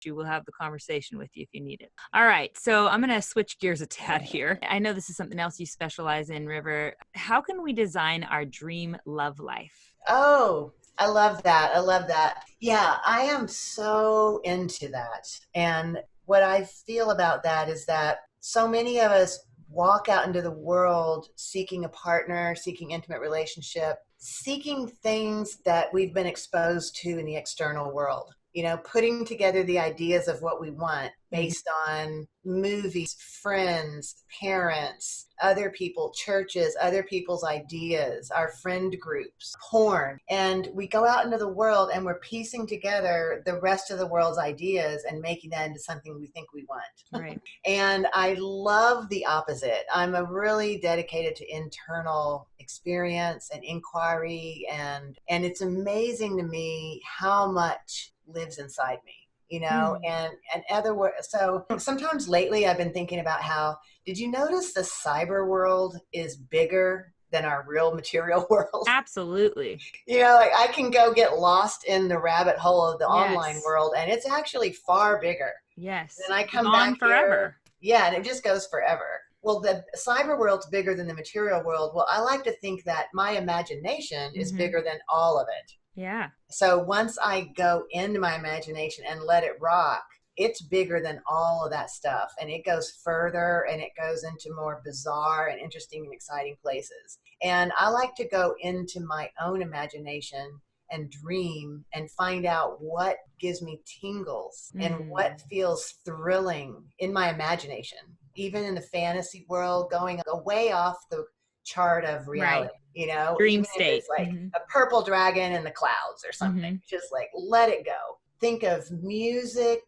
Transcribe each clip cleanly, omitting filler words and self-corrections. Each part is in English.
She will have the conversation with you if you need it. All right. So I'm going to switch gears a tad here. I know this is something else you specialize in, River. How can we design our dream love life? Oh, I love that. I love that. Yeah, I am so into that. And what I feel about that is that so many of us walk out into the world seeking a partner, seeking intimate relationship, seeking things that we've been exposed to in the external world. You know, putting together the ideas of what we want based on movies, friends, parents, other people, churches, other people's ideas, our friend groups, porn. And we go out into the world and we're piecing together the rest of the world's ideas and making that into something we think we want. Right. And I love the opposite. I'm a really dedicated to internal experience and inquiry. And it's amazing to me how much lives inside me, you know, and other words. So sometimes lately I've been thinking about how, did you notice the cyber world is bigger than our real material world? Absolutely. You know, like I can go get lost in the rabbit hole of the online world, and it's actually far bigger. Yes. And I come back forever. Yeah, and it just goes forever. Well, the cyber world's bigger than the material world. Well, I like to think that my imagination is bigger than all of it. Yeah. So once I go into my imagination and let it rock, it's bigger than all of that stuff. And it goes further and it goes into more bizarre and interesting and exciting places. And I like to go into my own imagination and dream and find out what gives me tingles and what feels thrilling in my imagination, even in the fantasy world, going way off the chart of reality. Right. You know, dream even state. If it's like a purple dragon in the clouds or something, just like let it go. Think of music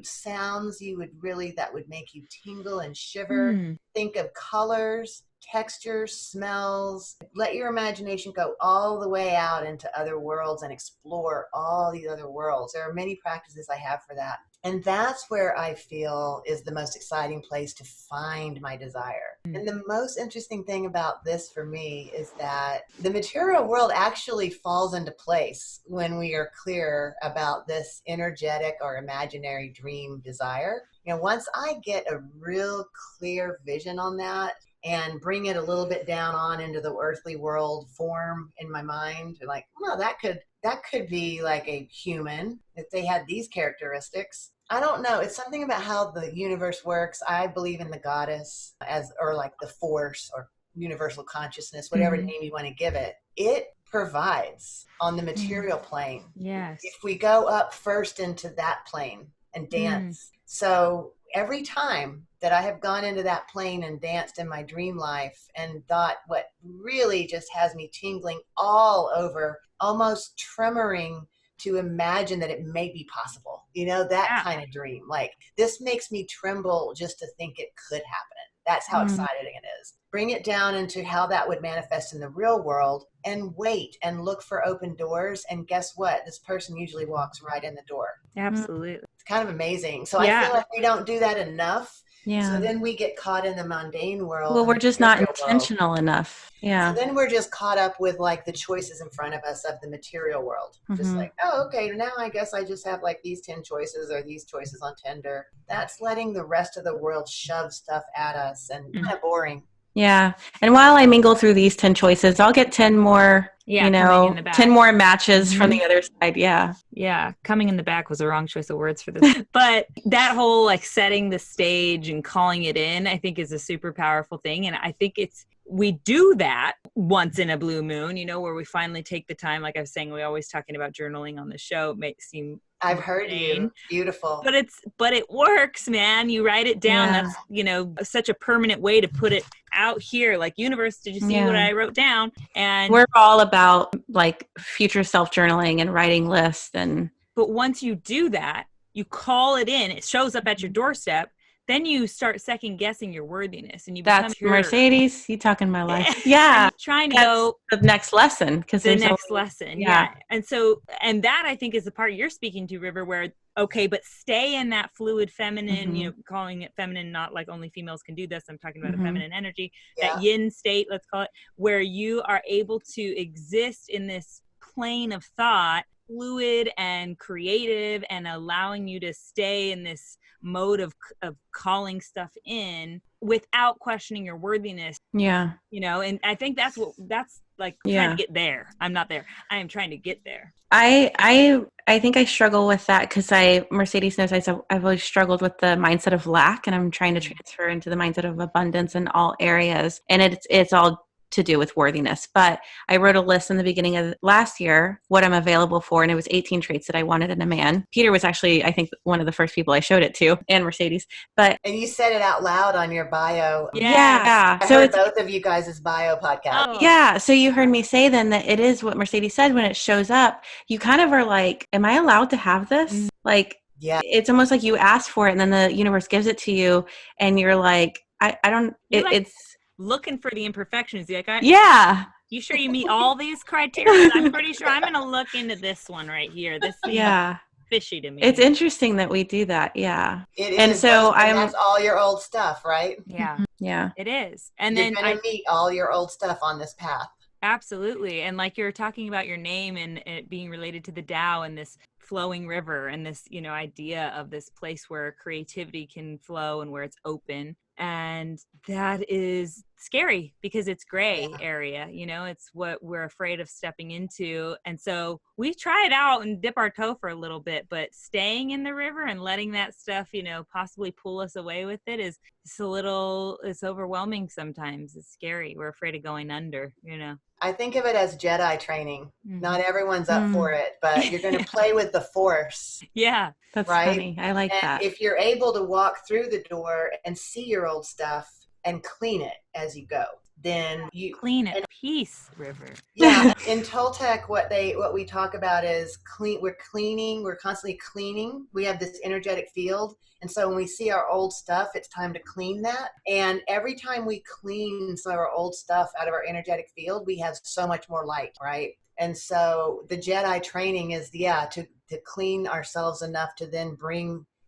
sounds that would make you tingle and shiver. Think of colors, textures, smells. Let your imagination go all the way out into other worlds and explore all these other worlds. There are many practices I have for that. And that's where I feel is the most exciting place to find my desire. And the most interesting thing about this for me is that the material world actually falls into place when we are clear about this energetic or imaginary dream desire. You know, once I get a real clear vision on that and bring it a little bit down on into the earthly world form in my mind, like, well, that could be like a human if they had these characteristics. I don't know. It's something about how the universe works. I believe in the goddess or like the force or universal consciousness, whatever name you want to give it. It provides on the material plane. Yes. If we go up first into that plane and dance. So every time that I have gone into that plane and danced in my dream life and thought what really just has me tingling all over, almost tremoring to imagine that it may be possible, you know, that kind of dream. Like, this makes me tremble just to think it could happen. That's how exciting it is. Bring it down into how that would manifest in the real world and wait and look for open doors. And guess what? This person usually walks right in the door. Absolutely. It's kind of amazing. So I feel like we don't do that enough. Yeah. So then we get caught in the mundane world. Well, we're just not intentional enough. Yeah. So then we're just caught up with like the choices in front of us of the material world. Just like, oh, okay, now I guess I just have like these 10 choices or these choices on Tinder. That's letting the rest of the world shove stuff at us and kind of boring. Yeah. And while I mingle through these 10 choices, I'll get 10 more, 10 more matches from the other side. Yeah. Yeah. Coming in the back was the wrong choice of words for this. But that whole like setting the stage and calling it in, I think is a super powerful thing. And I think we do that once in a blue moon, you know, where we finally take the time. Like I was saying, we're always talking about journaling on the show. It may seem I've heard you. Beautiful. But it works, man. You write it down. Yeah. That's, you know, such a permanent way to put it out here. Like, universe, did you see what I wrote down? And we're all about like future self journaling and writing lists. But once you do that, you call it in, it shows up at your doorstep. Then you start second guessing your worthiness, and you become Mercedes. You talking my life? Yeah, trying to go the next lesson because the next lesson. Yeah, and that I think is the part you're speaking to, River. Where but stay in that fluid feminine. You know, calling it feminine, not like only females can do this. I'm talking about a feminine energy, that yin state, let's call it, where you are able to exist in this plane of thought fluid and creative and allowing you to stay in this mode of calling stuff in without questioning your worthiness. Yeah. You know, and I think that's like trying to get there. I'm not there. I am trying to get there. I think I struggle with that because Mercedes knows I've always struggled with the mindset of lack, and I'm trying to transfer into the mindset of abundance in all areas. And it's all to do with worthiness. But I wrote a list in the beginning of last year, what I'm available for. And it was 18 traits that I wanted in a man. Peter was actually, I think, one of the first people I showed it to, and Mercedes. And you said it out loud on your bio. Yeah. I heard both of you guys' bio podcast. Oh. Yeah. So you heard me say then that it is what Mercedes said when it shows up. You kind of are like, am I allowed to have this? Like, it's almost like you ask for it and then the universe gives it to you. And you're like, I don't, it's looking for the imperfections. Like, you sure you meet all these criteria? I'm pretty sure I'm going to look into this one right here. This seems fishy to me. It's interesting that we do that. Yeah. It is. And so that's all your old stuff, right? Yeah. Yeah. It is. And you're then going to meet all your old stuff on this path. Absolutely. And like you're talking about your name and it being related to the Tao and this flowing river and this, you know, idea of this place where creativity can flow and where it's open. And that is scary because it's gray area, you know, it's what we're afraid of stepping into. And so we try it out and dip our toe for a little bit, but staying in the river and letting that stuff, you know, possibly pull us away with it is it's overwhelming sometimes. It's scary. We're afraid of going under, you know. I think of it as Jedi training. Not everyone's up for it, but you're going to play with the Force. Yeah. That's funny. I like that. If you're able to walk through the door and see your old stuff and clean it as you go, then you clean it. Peace river. Yeah. In Toltec, what we talk about is we're constantly cleaning. We have this energetic field. And so when we see our old stuff, it's time to clean that. And every time we clean some of our old stuff out of our energetic field, we have so much more light, right? And so the Jedi training is, to clean ourselves enough to then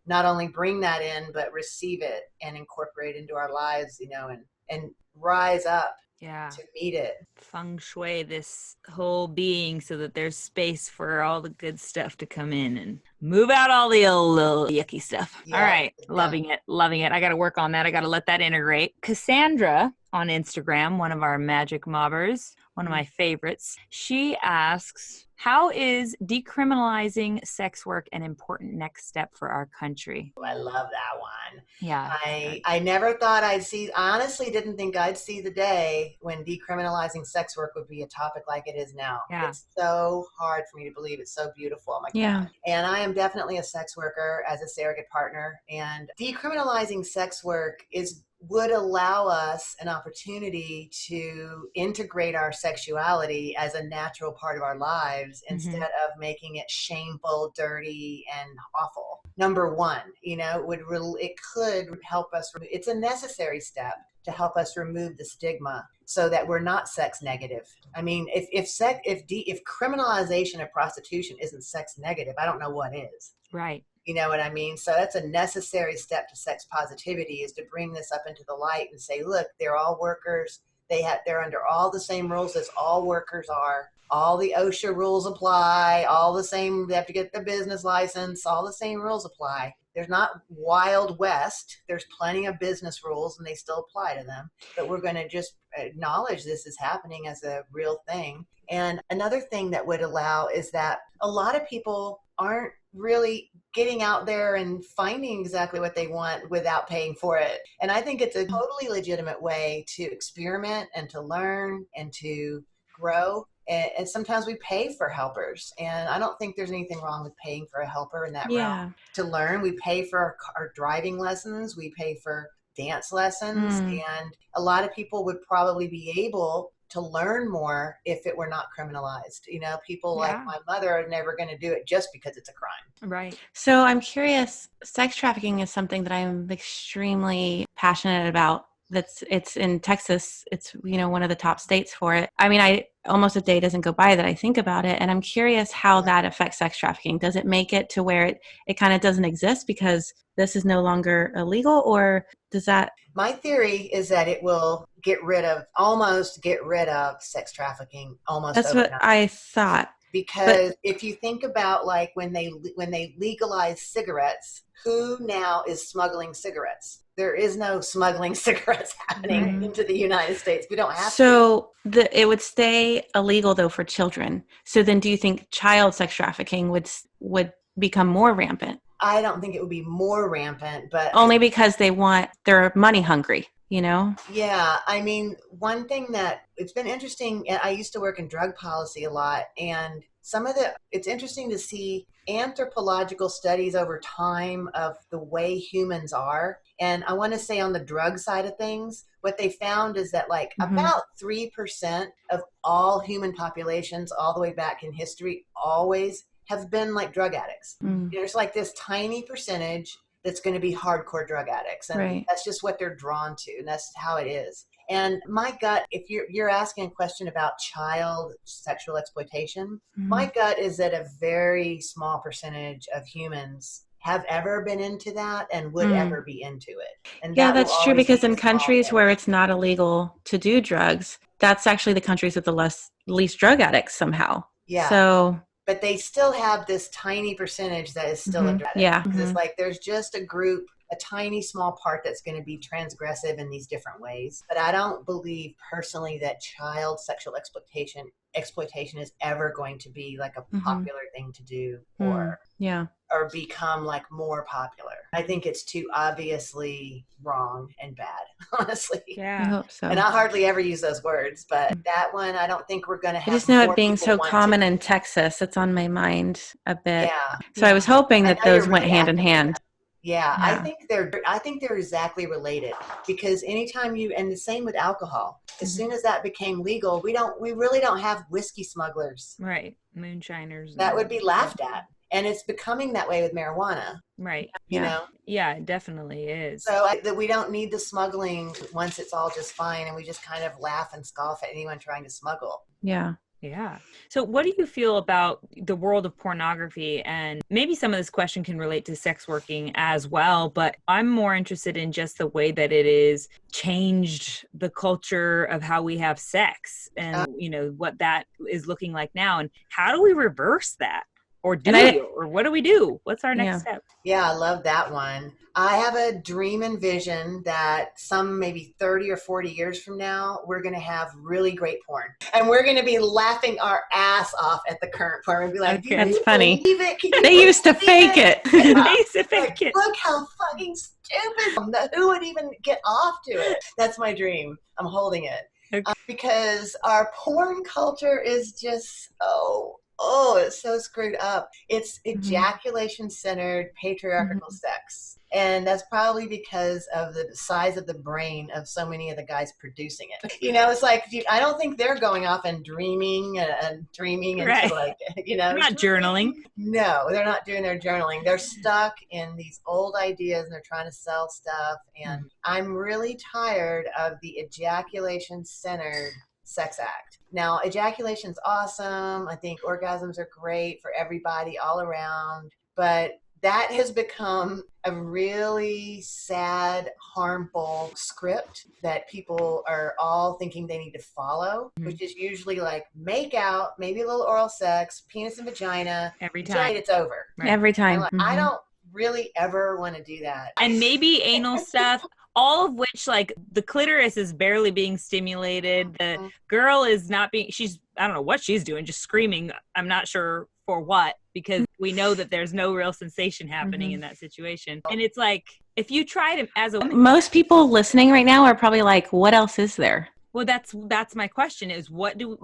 not only bring that in, but receive it and incorporate into our lives, you know, and rise up to meet it. Feng shui this whole being so that there's space for all the good stuff to come in and move out all the old little yucky stuff. All right. Loving it. I got to work on that. I got to let that integrate. Cassandra on Instagram, one of our magic mobbers, one of my favorites. She asks, how is decriminalizing sex work an important next step for our country? Oh, I love that one. Yeah. I never thought I honestly didn't think I'd see the day when decriminalizing sex work would be a topic like it is now. Yeah. It's so hard for me to believe. It's so beautiful. Oh my God. And I am definitely a sex worker as a surrogate partner. And decriminalizing sex work would allow us an opportunity to integrate our sexuality as a natural part of our lives instead of making it shameful, dirty, and awful. Number one, you know, it could help us. It's a necessary step to help us remove the stigma so that we're not sex negative. I mean, if criminalization of prostitution isn't sex negative, I don't know what is. Right. You know what I mean? So that's a necessary step to sex positivity, is to bring this up into the light and say, look, they're all workers. They're under all the same rules as all workers are. All the OSHA rules apply. All the same, they have to get the business license. All the same rules apply. There's not Wild West. There's plenty of business rules and they still apply to them. But we're going to just acknowledge this is happening as a real thing. And another thing that would allow is that a lot of people aren't really getting out there and finding exactly what they want without paying for it. And I think it's a totally legitimate way to experiment and to learn and to grow. And sometimes we pay for helpers. And I don't think there's anything wrong with paying for a helper in that realm. To learn, we pay for our driving lessons. We pay for dance lessons. And a lot of people would probably be able to learn more if it were not criminalized. You know, people like my mother are never going to do it just because it's a crime. Right. So I'm curious, sex trafficking is something that I'm extremely passionate about. It's in Texas. It's, you know, one of the top states for it. I mean, almost a day doesn't go by that I think about it. And I'm curious how that affects sex trafficking. Does it make it to where it kind of doesn't exist because this is no longer illegal, or does that? My theory is that it will almost get rid of sex trafficking almost That's overnight. what I thought. because if you think about like when they legalize cigarettes, who now is smuggling cigarettes? There is no smuggling cigarettes happening into the United States. We don't have to. So it would stay illegal though for children. So then do you think child sex trafficking would become more rampant? I don't think it would be more rampant, but only because they're money hungry, you know? Yeah. I mean, one thing that it's been interesting, I used to work in drug policy a lot, and it's interesting to see anthropological studies over time of the way humans are. And I want to say on the drug side of things, what they found is that like about 3% of all human populations all the way back in history always have been like drug addicts. There's like this tiny percentage that's going to be hardcore drug addicts. And that's just what they're drawn to. And that's how it is. And my gut, if you're asking a question about child sexual exploitation, my gut is that a very small percentage of humans have ever been into that and would ever be into it. And yeah, that's true, because in countries where it's not illegal to do drugs, that's actually the countries with the least drug addicts somehow. Yeah. So, but they still have this tiny percentage that is still a drug addict. Yeah. Because it's like there's just a group, a tiny small part that's going to be transgressive in these different ways. But I don't believe personally that child sexual exploitation is ever going to be like a popular thing to do or become like more popular. I think it's too obviously wrong and bad, honestly. Yeah, I hope so. And I hardly ever use those words, but that one, I don't think we're going to have. I just know it being so common in Texas. It's on my mind a bit. Yeah. So I was hoping that those went hand in hand. Yeah, I think they're exactly related, because anytime and the same with alcohol, as soon as that became legal, we really don't have whiskey smugglers. Right. Moonshiners. That would be laughed at. And it's becoming that way with marijuana. Right. You know? Yeah, it definitely is. So that we don't need the smuggling once it's all just fine, and we just kind of laugh and scoff at anyone trying to smuggle. Yeah. Yeah. So what do you feel about the world of pornography? And maybe some of this question can relate to sex working as well, but I'm more interested in just the way that it is changed the culture of how we have sex and, what that is looking like now. And how do we reverse that? Or what do we do? What's our next step? Yeah, I love that one. I have a dream and vision that some maybe 30 or 40 years from now, we're going to have really great porn. And we're going to be laughing our ass off at the current porn. We'll be like, that's funny. They used to fake it. They used to fake it. Look how fucking stupid. Who would even get off to it? That's my dream. I'm holding it. Okay. Because our porn culture is just it's so screwed up. It's ejaculation-centered patriarchal sex. And that's probably because of the size of the brain of so many of the guys producing it. It's like, I don't think they're going off and dreaming and right. like, They're not journaling. No, they're not doing their journaling. They're stuck in these old ideas and they're trying to sell stuff. And I'm really tired of the ejaculation-centered sex act. Now, ejaculation's awesome. I think orgasms are great for everybody all around, but that has become a really sad, harmful script that people are all thinking they need to follow, which is usually like make out, maybe a little oral sex, penis and vagina. Every time. It's over. Right. Every time. I don't really ever want to do that. And maybe anal stuff. All of which, like, the clitoris is barely being stimulated. The girl is not I don't know what she's doing, just screaming. I'm not sure for what, because we know that there's no real sensation happening in that situation. And it's like, if you try to, as a woman. Most people listening right now are probably like, what else is there? Well, that's my question is where do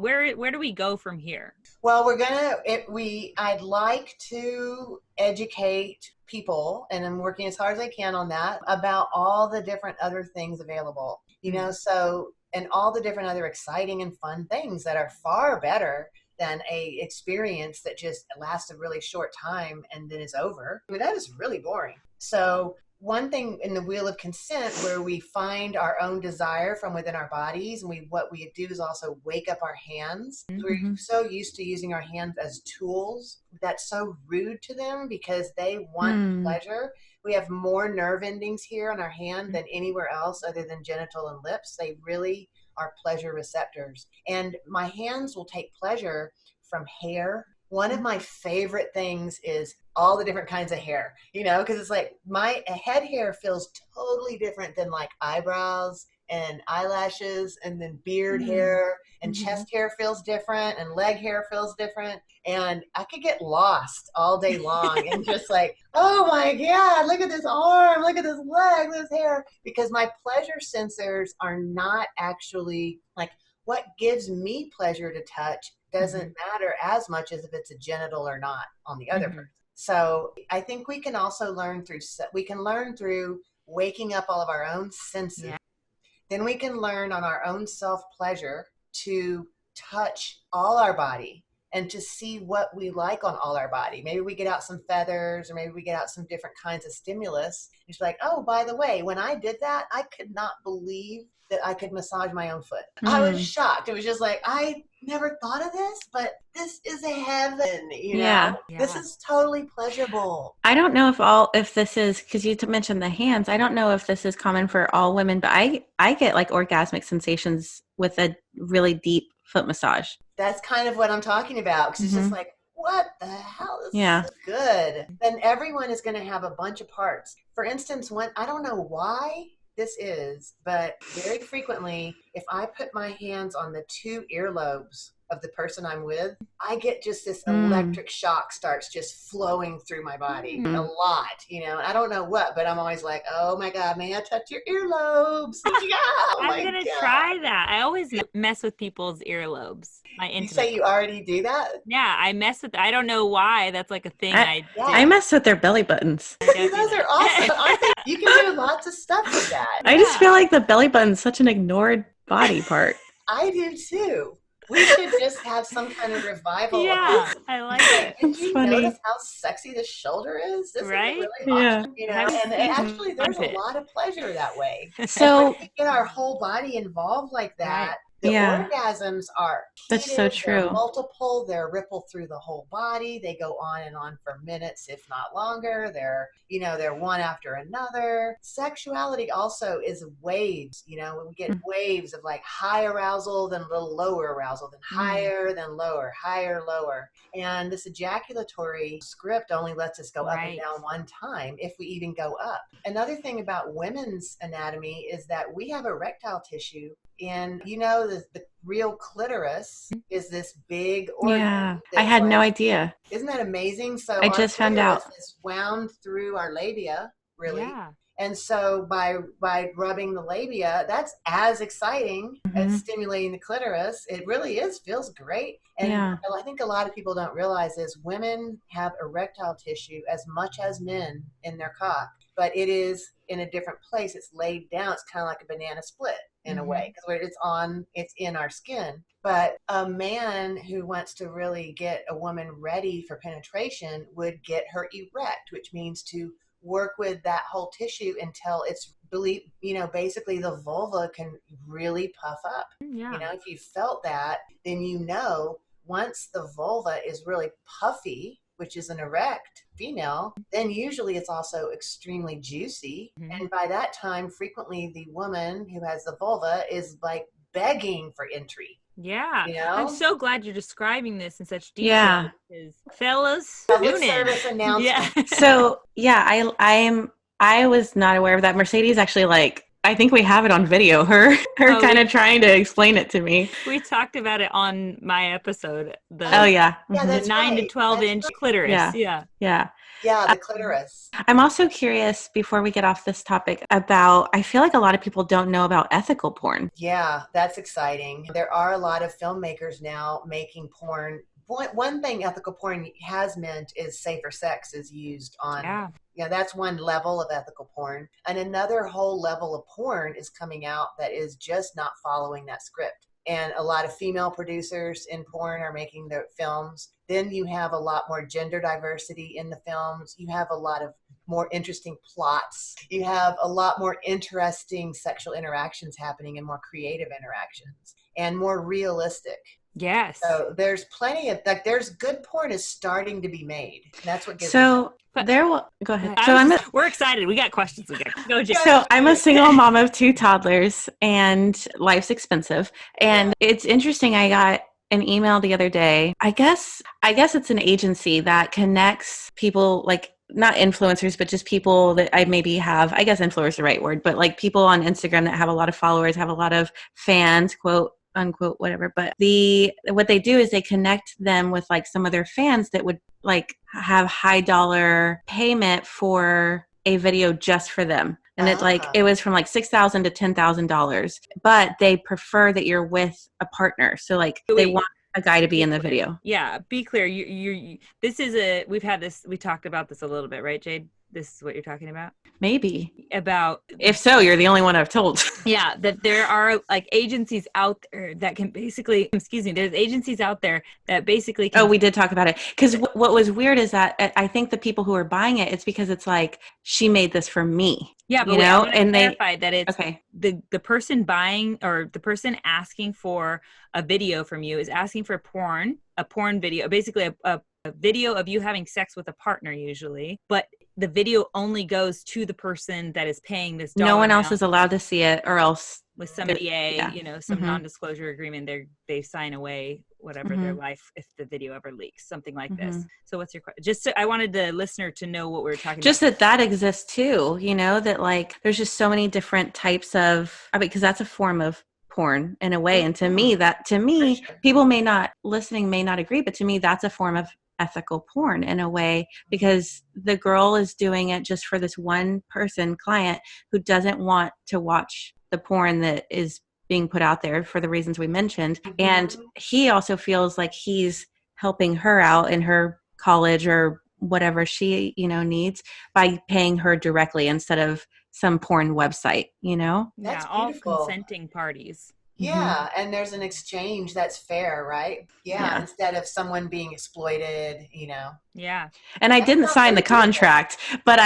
we go from here? Well, I'd like to educate people, and I'm working as hard as I can on that, about all the different other things available, and all the different other exciting and fun things that are far better than a experience that just lasts a really short time and then is over. I mean, that is really boring. So one thing in the wheel of consent, where we find our own desire from within our bodies, and what we do is also wake up our hands. We're so used to using our hands as tools. That's so rude to them because they want pleasure. We have more nerve endings here on our hand than anywhere else other than genital and lips. They really are pleasure receptors. And my hands will take pleasure from hair One of my favorite things is all the different kinds of hair, because it's like my head hair feels totally different than like eyebrows and eyelashes, and then beard hair and chest hair feels different, and leg hair feels different. And I could get lost all day long and just like, oh my God, look at this arm, look at this leg, this hair, because my pleasure sensors are not actually like what gives me pleasure to touch doesn't matter as much as if it's a genital or not on the other person. So I think we can also learn through waking up all of our own senses. Yeah. Then we can learn on our own self-pleasure to touch all our body and to see what we like on all our body. Maybe we get out some feathers, or maybe we get out some different kinds of stimulus. It's like, oh, by the way, when I did that, I could not believe that I could massage my own foot. I was shocked. It was just like, I never thought of this, but this is a heaven, Yeah. This is totally pleasurable. I don't know if this is, because you mentioned the hands, I don't know if this is common for all women, but I get like orgasmic sensations with a really deep foot massage. That's kind of what I'm talking about, because it's just like, what the hell? This is good. Then everyone is going to have a bunch of parts. For instance, I don't know why this is, but very frequently, if I put my hands on the two earlobes of the person I'm with, I get just this electric shock starts just flowing through my body a lot, I don't know what, but I'm always like, oh my God, may I touch your earlobes? I'm going to try that. I always mess with people's earlobes. You say you already do that? Yeah, I mess with, I don't know why. That's like a thing I mess with their belly buttons. You guys are awesome. I think you can do lots of stuff with that. I just feel like the belly button's such an ignored body part. I do too. We should just have some kind of revival. Yeah, I like it. Did you notice how sexy the shoulder is? This right? Is really awesome, and actually there's a lot of pleasure that way. So when we get our whole body involved like that, the orgasms are heated, that's so true. They're multiple, they're ripple through the whole body. They go on and on for minutes, if not longer. They're one after another. Sexuality also is waves, we get waves of like high arousal, then a little lower arousal, then higher, then lower, higher, lower. And this ejaculatory script only lets us go up and down one time if we even go up. Another thing about women's anatomy is that we have erectile tissue. And the real clitoris is this big organ. Yeah, I had no idea. Isn't that amazing? So I just found out. It's wound through our labia, really. Yeah. And so by rubbing the labia, that's as exciting as stimulating the clitoris. It really feels great. And I think a lot of people don't realize is women have erectile tissue as much as men in their cock, but it is in a different place. It's laid down. It's kind of like a banana split in a way, because it's in our skin. But a man who wants to really get a woman ready for penetration would get her erect, which means to work with that whole tissue until it's really, basically the vulva can really puff up. Yeah. If you felt that, then once the vulva is really puffy, which is an erect female, then usually it's also extremely juicy. And by that time, frequently the woman who has the vulva is like begging for entry. Yeah. I'm so glad you're describing this in such detail. Yeah. Fellas, public service announcement. Yeah. So I was not aware of that. Mercedes actually I think we have it on video. Her kind of trying to explain it to me. We talked about it on my episode. The 9 to 12 inch clitoris. Yeah. Yeah, the clitoris. I'm also curious, before we get off this topic, I feel like a lot of people don't know about ethical porn. Yeah, that's exciting. There are a lot of filmmakers now making porn. One thing ethical porn has meant is safer sex is used on. That's one level of ethical porn. And another whole level of porn is coming out that is just not following that script. And a lot of female producers in porn are making their films. Then you have a lot more gender diversity in the films. You have a lot of more interesting plots. You have a lot more interesting sexual interactions happening and more creative interactions and more realistic. Yes. So there's plenty of there's good porn is starting to be made. That's what gives go ahead. We're excited. We got questions. Go, Jay. So I'm a single mom of 2 toddlers, and life's expensive. And it's interesting. I got an email the other day. I guess it's an agency that connects people, like not influencers, but just people that I maybe have, I guess influencer is the right word, but like people on Instagram that have a lot of followers, have a lot of fans, quote unquote, whatever. But what they do is they connect them with like some of their fans that would like have high dollar payment for a video just for them. And it was from like $6,000 to $10,000, but they prefer that you're with a partner. So like they want a guy to be in the video. Yeah. Be clear. You we talked about this a little bit, right, Jade? This is what you're talking about? Maybe. About. If so, you're the only one I've told. Yeah. That there are like agencies out there that can basically, there's agencies out there that basically can. Oh, we did talk about it. Because what was weird is that I think the people who are buying it, it's because it's like, she made this for me. Yeah, but I want to clarify that it's okay. The person buying or the person asking for a video from you is asking for a porn video, basically a video of you having sex with a partner usually, but the video only goes to the person that is paying this dollar. No one else is allowed to see it, or else with some NDA, some non-disclosure agreement, they sign away whatever their life if the video ever leaks, something like this. So what's your question? I wanted the listener to know what we were talking about. Just that exists too, that like there's just so many different types of, because that's a form of porn in a way. And to me, people may not agree, but to me, that's a form of ethical porn in a way, because the girl is doing it just for this one person client who doesn't want to watch the porn that is being put out there for the reasons we mentioned. And he also feels like he's helping her out in her college or whatever she, needs by paying her directly instead of some porn website, That's all beautiful. Consenting parties. Yeah, and there's an exchange that's fair, right? Yeah, instead of someone being exploited, Yeah. And I didn't sign the contract, but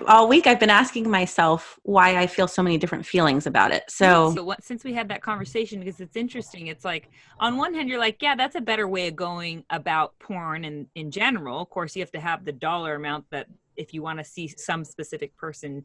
all week I've been asking myself why I feel so many different feelings about it. So since we had that conversation, because it's interesting, it's like on one hand you're like, yeah, that's a better way of going about porn and in general. Of course, you have to have the dollar amount that if you want to see some specific person,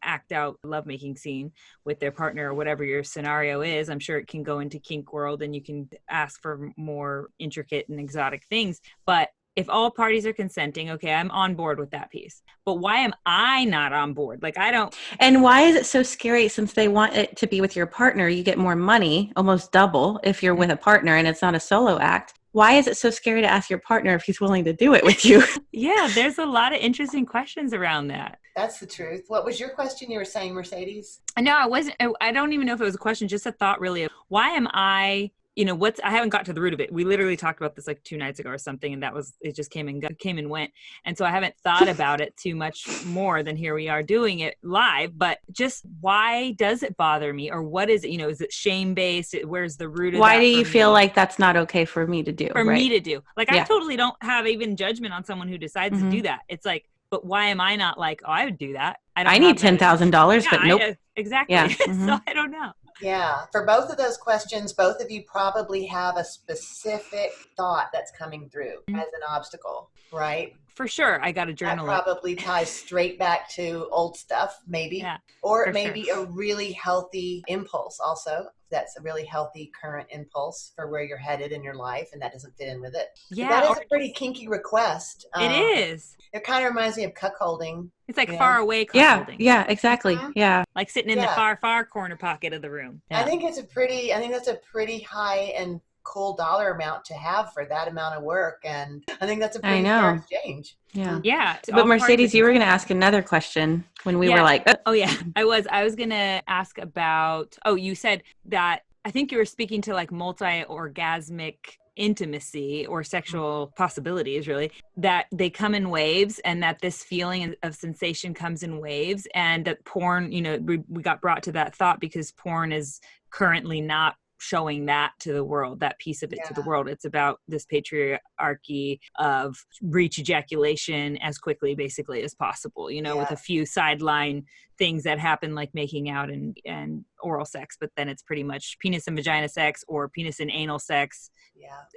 act out a lovemaking scene with their partner or whatever your scenario is, I'm sure it can go into kink world and you can ask for more intricate and exotic things. But if all parties are consenting, okay, I'm on board with that piece. But why am I not on board? Like, I don't. And why is it so scary? Since they want it to be with your partner, you get more money, almost double if you're with a partner and it's not a solo act. Why is it so scary to ask your partner if he's willing to do it with you? Yeah, there's a lot of interesting questions around that. That's the truth. What was your question you were saying, Mercedes? No, I wasn't. I don't even know if it was a question, just a thought really. Why am I, I haven't got to the root of it. We literally talked about this like 2 nights ago or something. And it just came and went. And so I haven't thought about it too much more than here we are doing it live, but just why does it bother me? Or what is it? Is it shame based? Where's the root of why do you feel like that's not okay for me to do? Me to do. Like, I totally don't have even judgment on someone who decides to do that. It's like, but why am I not like, oh, I would do that? I need $10,000, but nope. Exactly. Yeah. So I don't know. Yeah. For both of those questions, both of you probably have a specific thought that's coming through as an obstacle, right? For sure. I got a journal. That probably ties straight back to old stuff, maybe. Yeah, or it may be a really healthy impulse also. That's a really healthy current impulse for where you're headed in your life, and that doesn't fit in with it. Yeah. That is a pretty kinky request. It is. It kind of reminds me of cuckolding. It's like far away cuckolding. Yeah, exactly. Yeah. Like sitting in the far, far corner pocket of the room. Yeah. I think that's a pretty high and cool dollar amount to have for that amount of work. And I think that's a pretty fair exchange. Yeah. Yeah. But Mercedes, you were going to ask another question when we were like, oh yeah, I was going to ask about, you said that, I think you were speaking to like multi-orgasmic intimacy or sexual possibilities, really, that they come in waves, and that this feeling of sensation comes in waves, and that porn, we got brought to that thought because porn is currently not showing that to the world, that piece of it to the world. It's about this patriarchy of breech ejaculation as quickly basically as possible, with a few sideline things that happen like making out and oral sex, but then it's pretty much penis and vagina sex or penis and anal sex,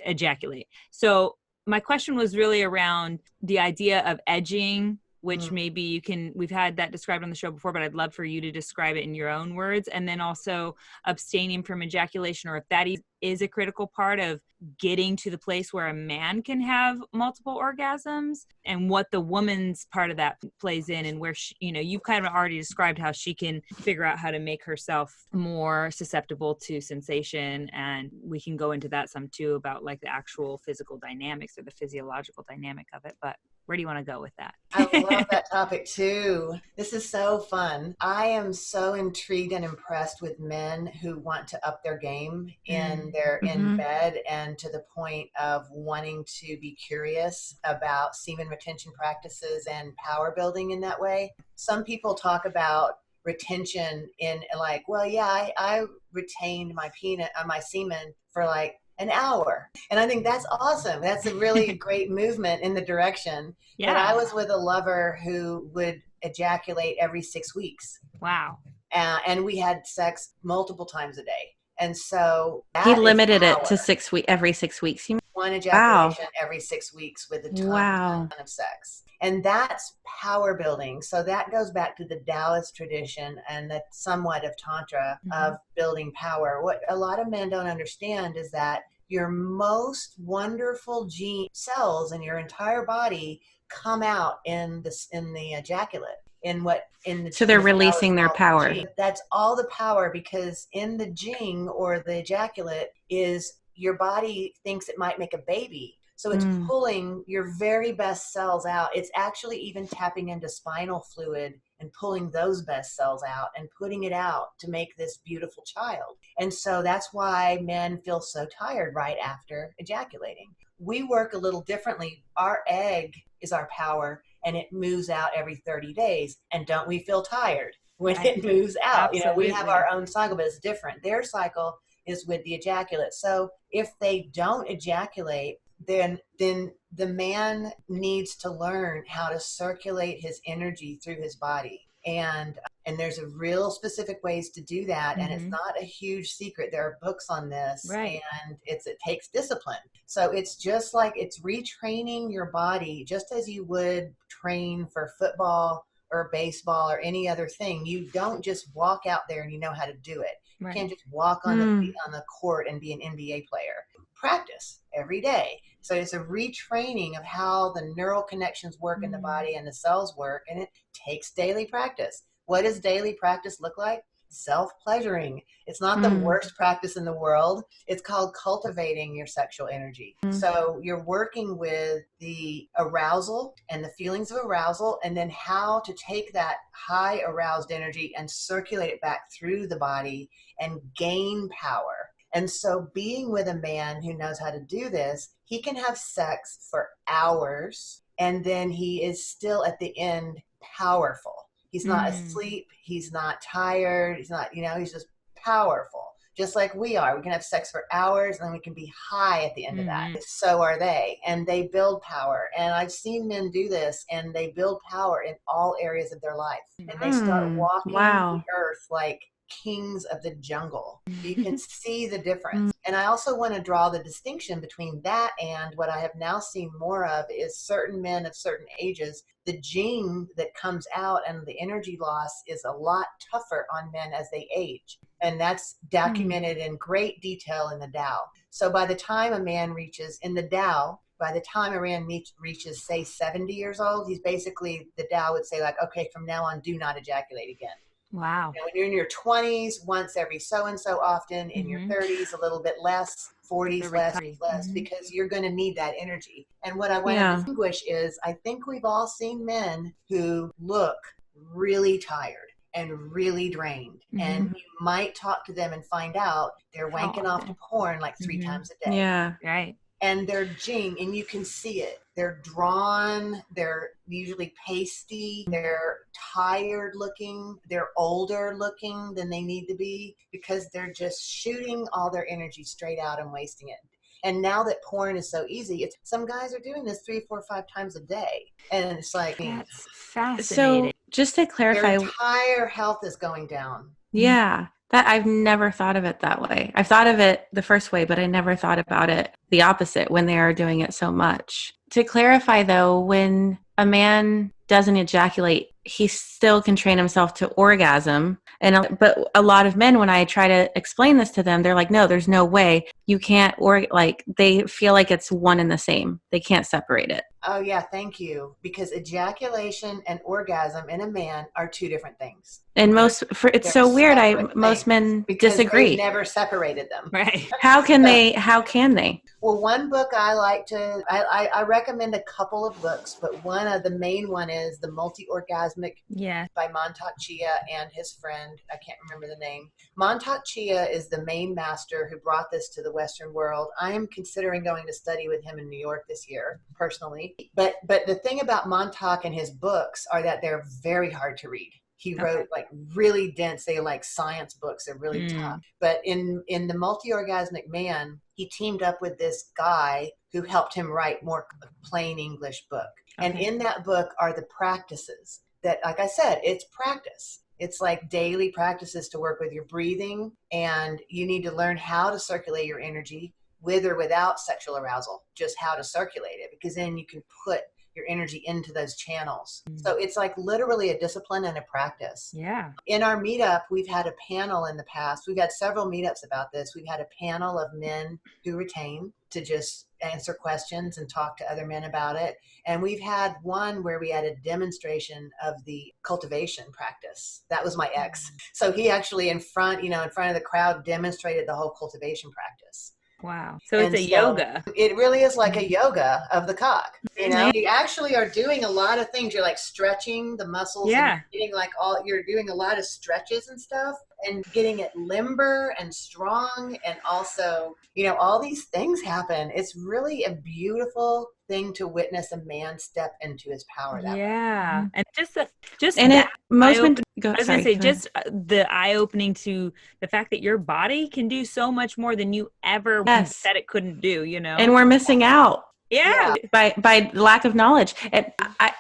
ejaculate. So my question was really around the idea of edging which maybe we've had that described on the show before, but I'd love for you to describe it in your own words. And then also abstaining from ejaculation, or if that is a critical part of getting to the place where a man can have multiple orgasms, and what the woman's part of that plays in, and where you've kind of already described how she can figure out how to make herself more susceptible to sensation. And we can go into that some too, about like the actual physical dynamics or the physiological dynamic of it. But where do you want to go with that? I love that topic too. This is so fun. I am so intrigued and impressed with men who want to up their game in bed, and to the point of wanting to be curious about semen retention practices and power building in that way. Some people talk about retention in like, well, yeah, I retained my semen for like an hour. And I think that's awesome. That's a really great movement in the direction. Yeah. But I was with a lover who would ejaculate every 6 weeks. Wow. And we had sex multiple times a day. And so he limited it to every 6 weeks. One ejaculation every 6 weeks with a ton of sex. And that's power building. So that goes back to the Taoist tradition and the somewhat of Tantra of building power. What a lot of men don't understand is that your most wonderful gene cells in your entire body come out in the ejaculate. So they're releasing their power. That's all the power, because in the jing, or the ejaculate, is your body thinks it might make a baby. So it's pulling your very best cells out. It's actually even tapping into spinal fluid and pulling those best cells out and putting it out to make this beautiful child. And so that's why men feel so tired right after ejaculating. We work a little differently. Our egg is our power, and it moves out every 30 days. And don't we feel tired when it moves out? Absolutely. We have our own cycle, but it's different. Their cycle is with the ejaculate. So if they don't ejaculate, then the man needs to learn how to circulate his energy through his body. And there's a real specific ways to do that. And it's not a huge secret. There are books on this, and it takes discipline. So it's just like, it's retraining your body, just as you would train for football or baseball or any other thing. You don't just walk out there and you know how to do it. You can't just walk on the court and be an NBA player. Practice every day. So it's a retraining of how the neural connections work in the body and the cells work, and it takes daily practice. What does daily practice look like? Self-pleasuring. It's not the worst practice in the world. It's called cultivating your sexual energy. So you're working with the arousal and the feelings of arousal, and then how to take that high aroused energy and circulate it back through the body and gain power. And so being with a man who knows how to do this, he can have sex for hours, and then he is still at the end powerful. He's not asleep. He's not tired. He's not, he's just powerful, just like we are. We can have sex for hours, and then we can be high at the end of that. So are they, and they build power. And I've seen men do this, and they build power in all areas of their life. And they start walking the earth like kings of the jungle. You can see the difference. And I also want to draw the distinction between that and what I have now seen more of is certain men of certain ages. The gene that comes out and the energy loss is a lot tougher on men as they age. And that's documented in great detail in the Tao. So by the time a man reaches, in the Tao, by the time a man reaches, say, 70 years old, he's basically, the Tao would say, like, okay, from now on, do not ejaculate again. Wow. When you're in your 20s, once every so-and-so often, in your 30s, a little bit less, 40s, less, because you're going to need that energy. And what I want to distinguish is, I think we've all seen men who look really tired and really drained. And you might talk to them and find out they're wanking off to porn like 3 times a day. Yeah. Right. And they're jing, and you can see it. They're drawn, they're usually pasty, they're tired looking, they're older looking than they need to be, because they're just shooting all their energy straight out and wasting it. And now that porn is so easy, some guys are doing this 3, 4, 5 times a day. And it's like, that's fascinating. So just to clarify, their entire health is going down. Yeah. That I've never thought of it that way. I've thought of it the first way, but I never thought about it the opposite when they are doing it so much. To clarify though, when a man doesn't ejaculate, he still can train himself to orgasm. But a lot of men, when I try to explain this to them, they're like, no, there's no way you can't, or like they feel like it's one and the same. They can't separate it. Oh yeah, thank you. Because ejaculation and orgasm in a man are two different things. And it's They're so weird. separate Most things men because disagree. they've never separated them. Right. How can they? Well, one book I recommend a couple of books, but one of the main one is The Multi-Orgasmic by Montauk Chia and his friend. I can't remember the name. Montauk Chia is the main master who brought this to the Western world. I am considering going to study with him in New York this year, personally. But the thing about Montauk and his books are that they're very hard to read. He wrote like really dense, they like science books. They're really tough. But in The Multi-Orgasmic Man, he teamed up with this guy who helped him write more plain English book. Okay. And in that book are the practices that, like I said, it's practice. It's like daily practices to work with your breathing, and you need to learn how to circulate your energy with or without sexual arousal, just how to circulate it, because then you can put your energy into those channels. So it's like literally a discipline and a practice. Yeah. In our meetup, we've had a panel in the past. We've had several meetups about this. We've had a panel of men who retain to just answer questions and talk to other men about it. And we've had one where we had a demonstration of the cultivation practice. That was my ex. So he actually in front of the crowd demonstrated the whole cultivation practice. Wow. So it's a yoga. It really is like a yoga of the cock. You know, you actually are doing a lot of things. You're like stretching the muscles. Yeah. And you're doing a lot of stretches and stuff and getting it limber and strong. And also, all these things happen. It's really a beautiful thing to witness a man step into his power. That way. And just the eye opening to the fact that your body can do so much more than you ever said it couldn't do, And we're missing out. Yeah. By lack of knowledge.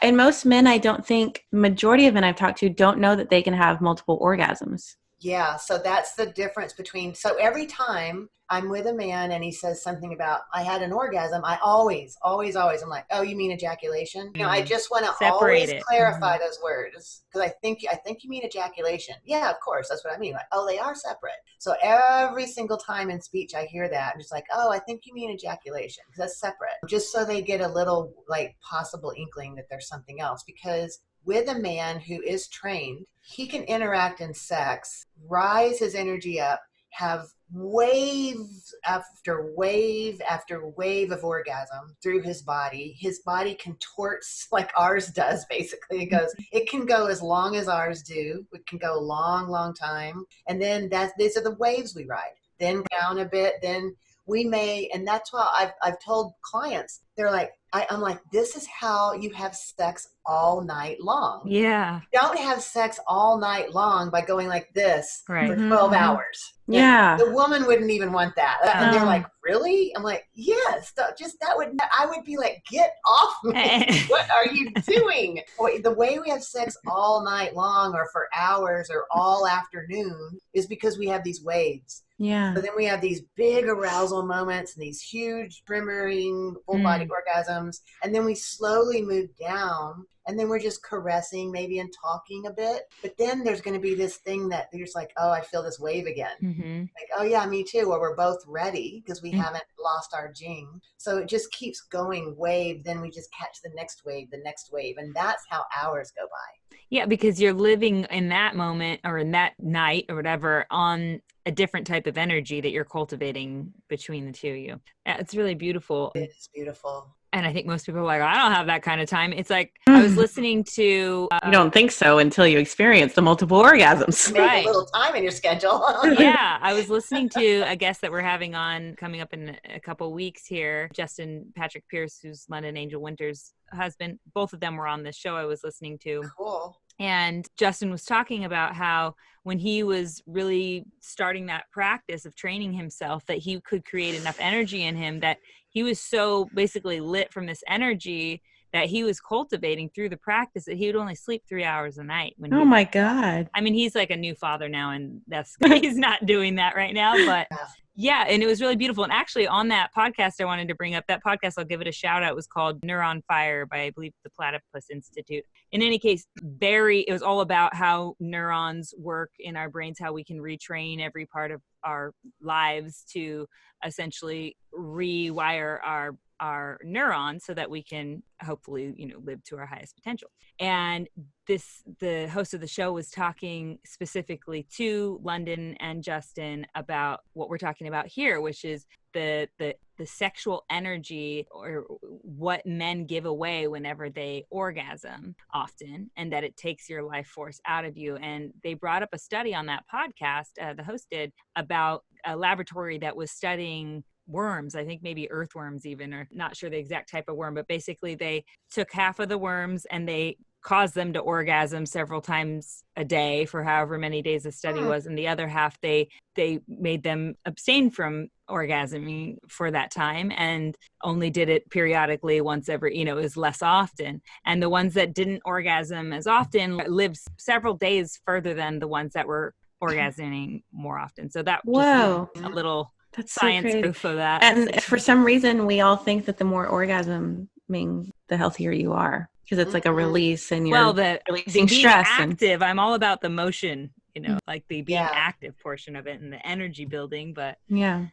And most men, I don't think, majority of men I've talked to don't know that they can have multiple orgasms. Yeah. So that's the difference so every time I'm with a man and he says something about, I had an orgasm, I always, I'm like, oh, you mean ejaculation? I just want to always clarify those words, because I think you mean ejaculation. Yeah, of course. That's what I mean. Like, oh, they are separate. So every single time in speech I hear that, I'm just like, oh, I think you mean ejaculation, because that's separate. Just so they get a little like possible inkling that there's something else. Because with a man who is trained, he can interact in sex, rise his energy up, have wave after wave after wave of orgasm through his body. His body contorts like ours does, basically. It can go as long as ours do. It can go a long, long time. And then these are the waves we ride. Then down a bit, then we may, and that's why I've told clients, they're like, I'm like, this is how you have sex all night long. Yeah. You don't have sex all night long by going like this for 12 hours. Yeah. The woman wouldn't even want that. And they're like, really? I'm like, yes, I would be like, get off me. What are you doing? The way we have sex all night long or for hours or all afternoon is because we have these waves. Yeah. So then we have these big arousal moments and these huge brimming full body orgasms. And then we slowly move down, and then we're just caressing maybe and talking a bit. But then there's going to be this thing that you're just like, oh, I feel this wave again. Like, oh yeah, me too. Or we're both ready because we haven't lost our jing. So it just keeps going wave. Then we just catch the next wave. And that's how hours go by. Yeah, because you're living in that moment or in that night or whatever on a different type of energy that you're cultivating between the two of you. It's really beautiful. It is beautiful. And I think most people are like, I don't have that kind of time. It's like, I was listening to... you don't think so until you experience the multiple orgasms. Make a little time in your schedule. Yeah. I was listening to a guest that we're having on coming up in a couple weeks here, Justin Patrick Pierce, who's London Angel Winter's husband. Both of them were on this show I was listening to. Cool. And Justin was talking about how when he was really starting that practice of training himself, that he could create enough energy in him that he was so basically lit from this energy that he was cultivating through the practice, that he would only sleep 3 hours a night. Oh my God. I mean, he's like a new father now, and he's not doing that right now, but yeah. And it was really beautiful. And actually on that podcast, I wanted to bring up that podcast. I'll give it a shout out. It was called Neuron Fire by, I believe, the Platypus Institute. In any case, it was all about how neurons work in our brains, how we can retrain every part of our lives to essentially rewire our neurons so that we can hopefully, live to our highest potential. And the host of the show was talking specifically to London and Justin about what we're talking about here, which is the sexual energy, or what men give away whenever they orgasm often, and that it takes your life force out of you. And they brought up a study on that podcast, the host did, about a laboratory that was studying worms, I think maybe earthworms even, or not sure the exact type of worm, but basically they took half of the worms and they caused them to orgasm several times a day for however many days the study was, and the other half they made them abstain from orgasming for that time and only did it periodically once every, it was less often. And the ones that didn't orgasm as often lived several days further than the ones that were orgasming more often. So that just a little that's science so proof of that. And for some reason, we all think that the more orgasming, the healthier you are, because it's like a release, and you're releasing stress. Active. I'm all about the motion, like the being active portion of it and the energy building. But yeah,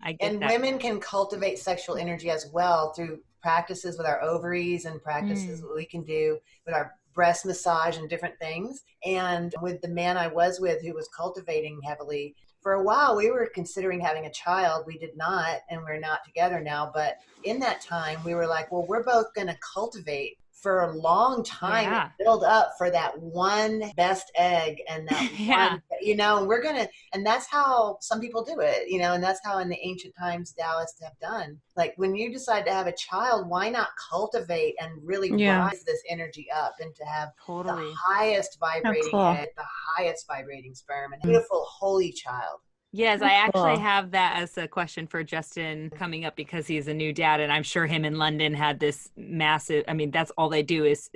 I get and that. Women can cultivate sexual energy as well through practices with our ovaries and practices that we can do with our breast massage and different things. And with the man I was with, who was cultivating heavily, for a while, we were considering having a child. We did not, and we're not together now. But in that time, we were like, well, we're both going to cultivate for a long time and build up for that one best egg and that one, we're going to, and that's how some people do it, and that's how in the ancient times Taoists have done. Like when you decide to have a child, why not cultivate and really rise this energy up and to have the highest vibrating egg, the highest vibrating sperm, and a beautiful holy child. Yes, I actually have that as a question for Justin coming up, because he's a new dad, and I'm sure him in London had this massive, I mean, that's all they do is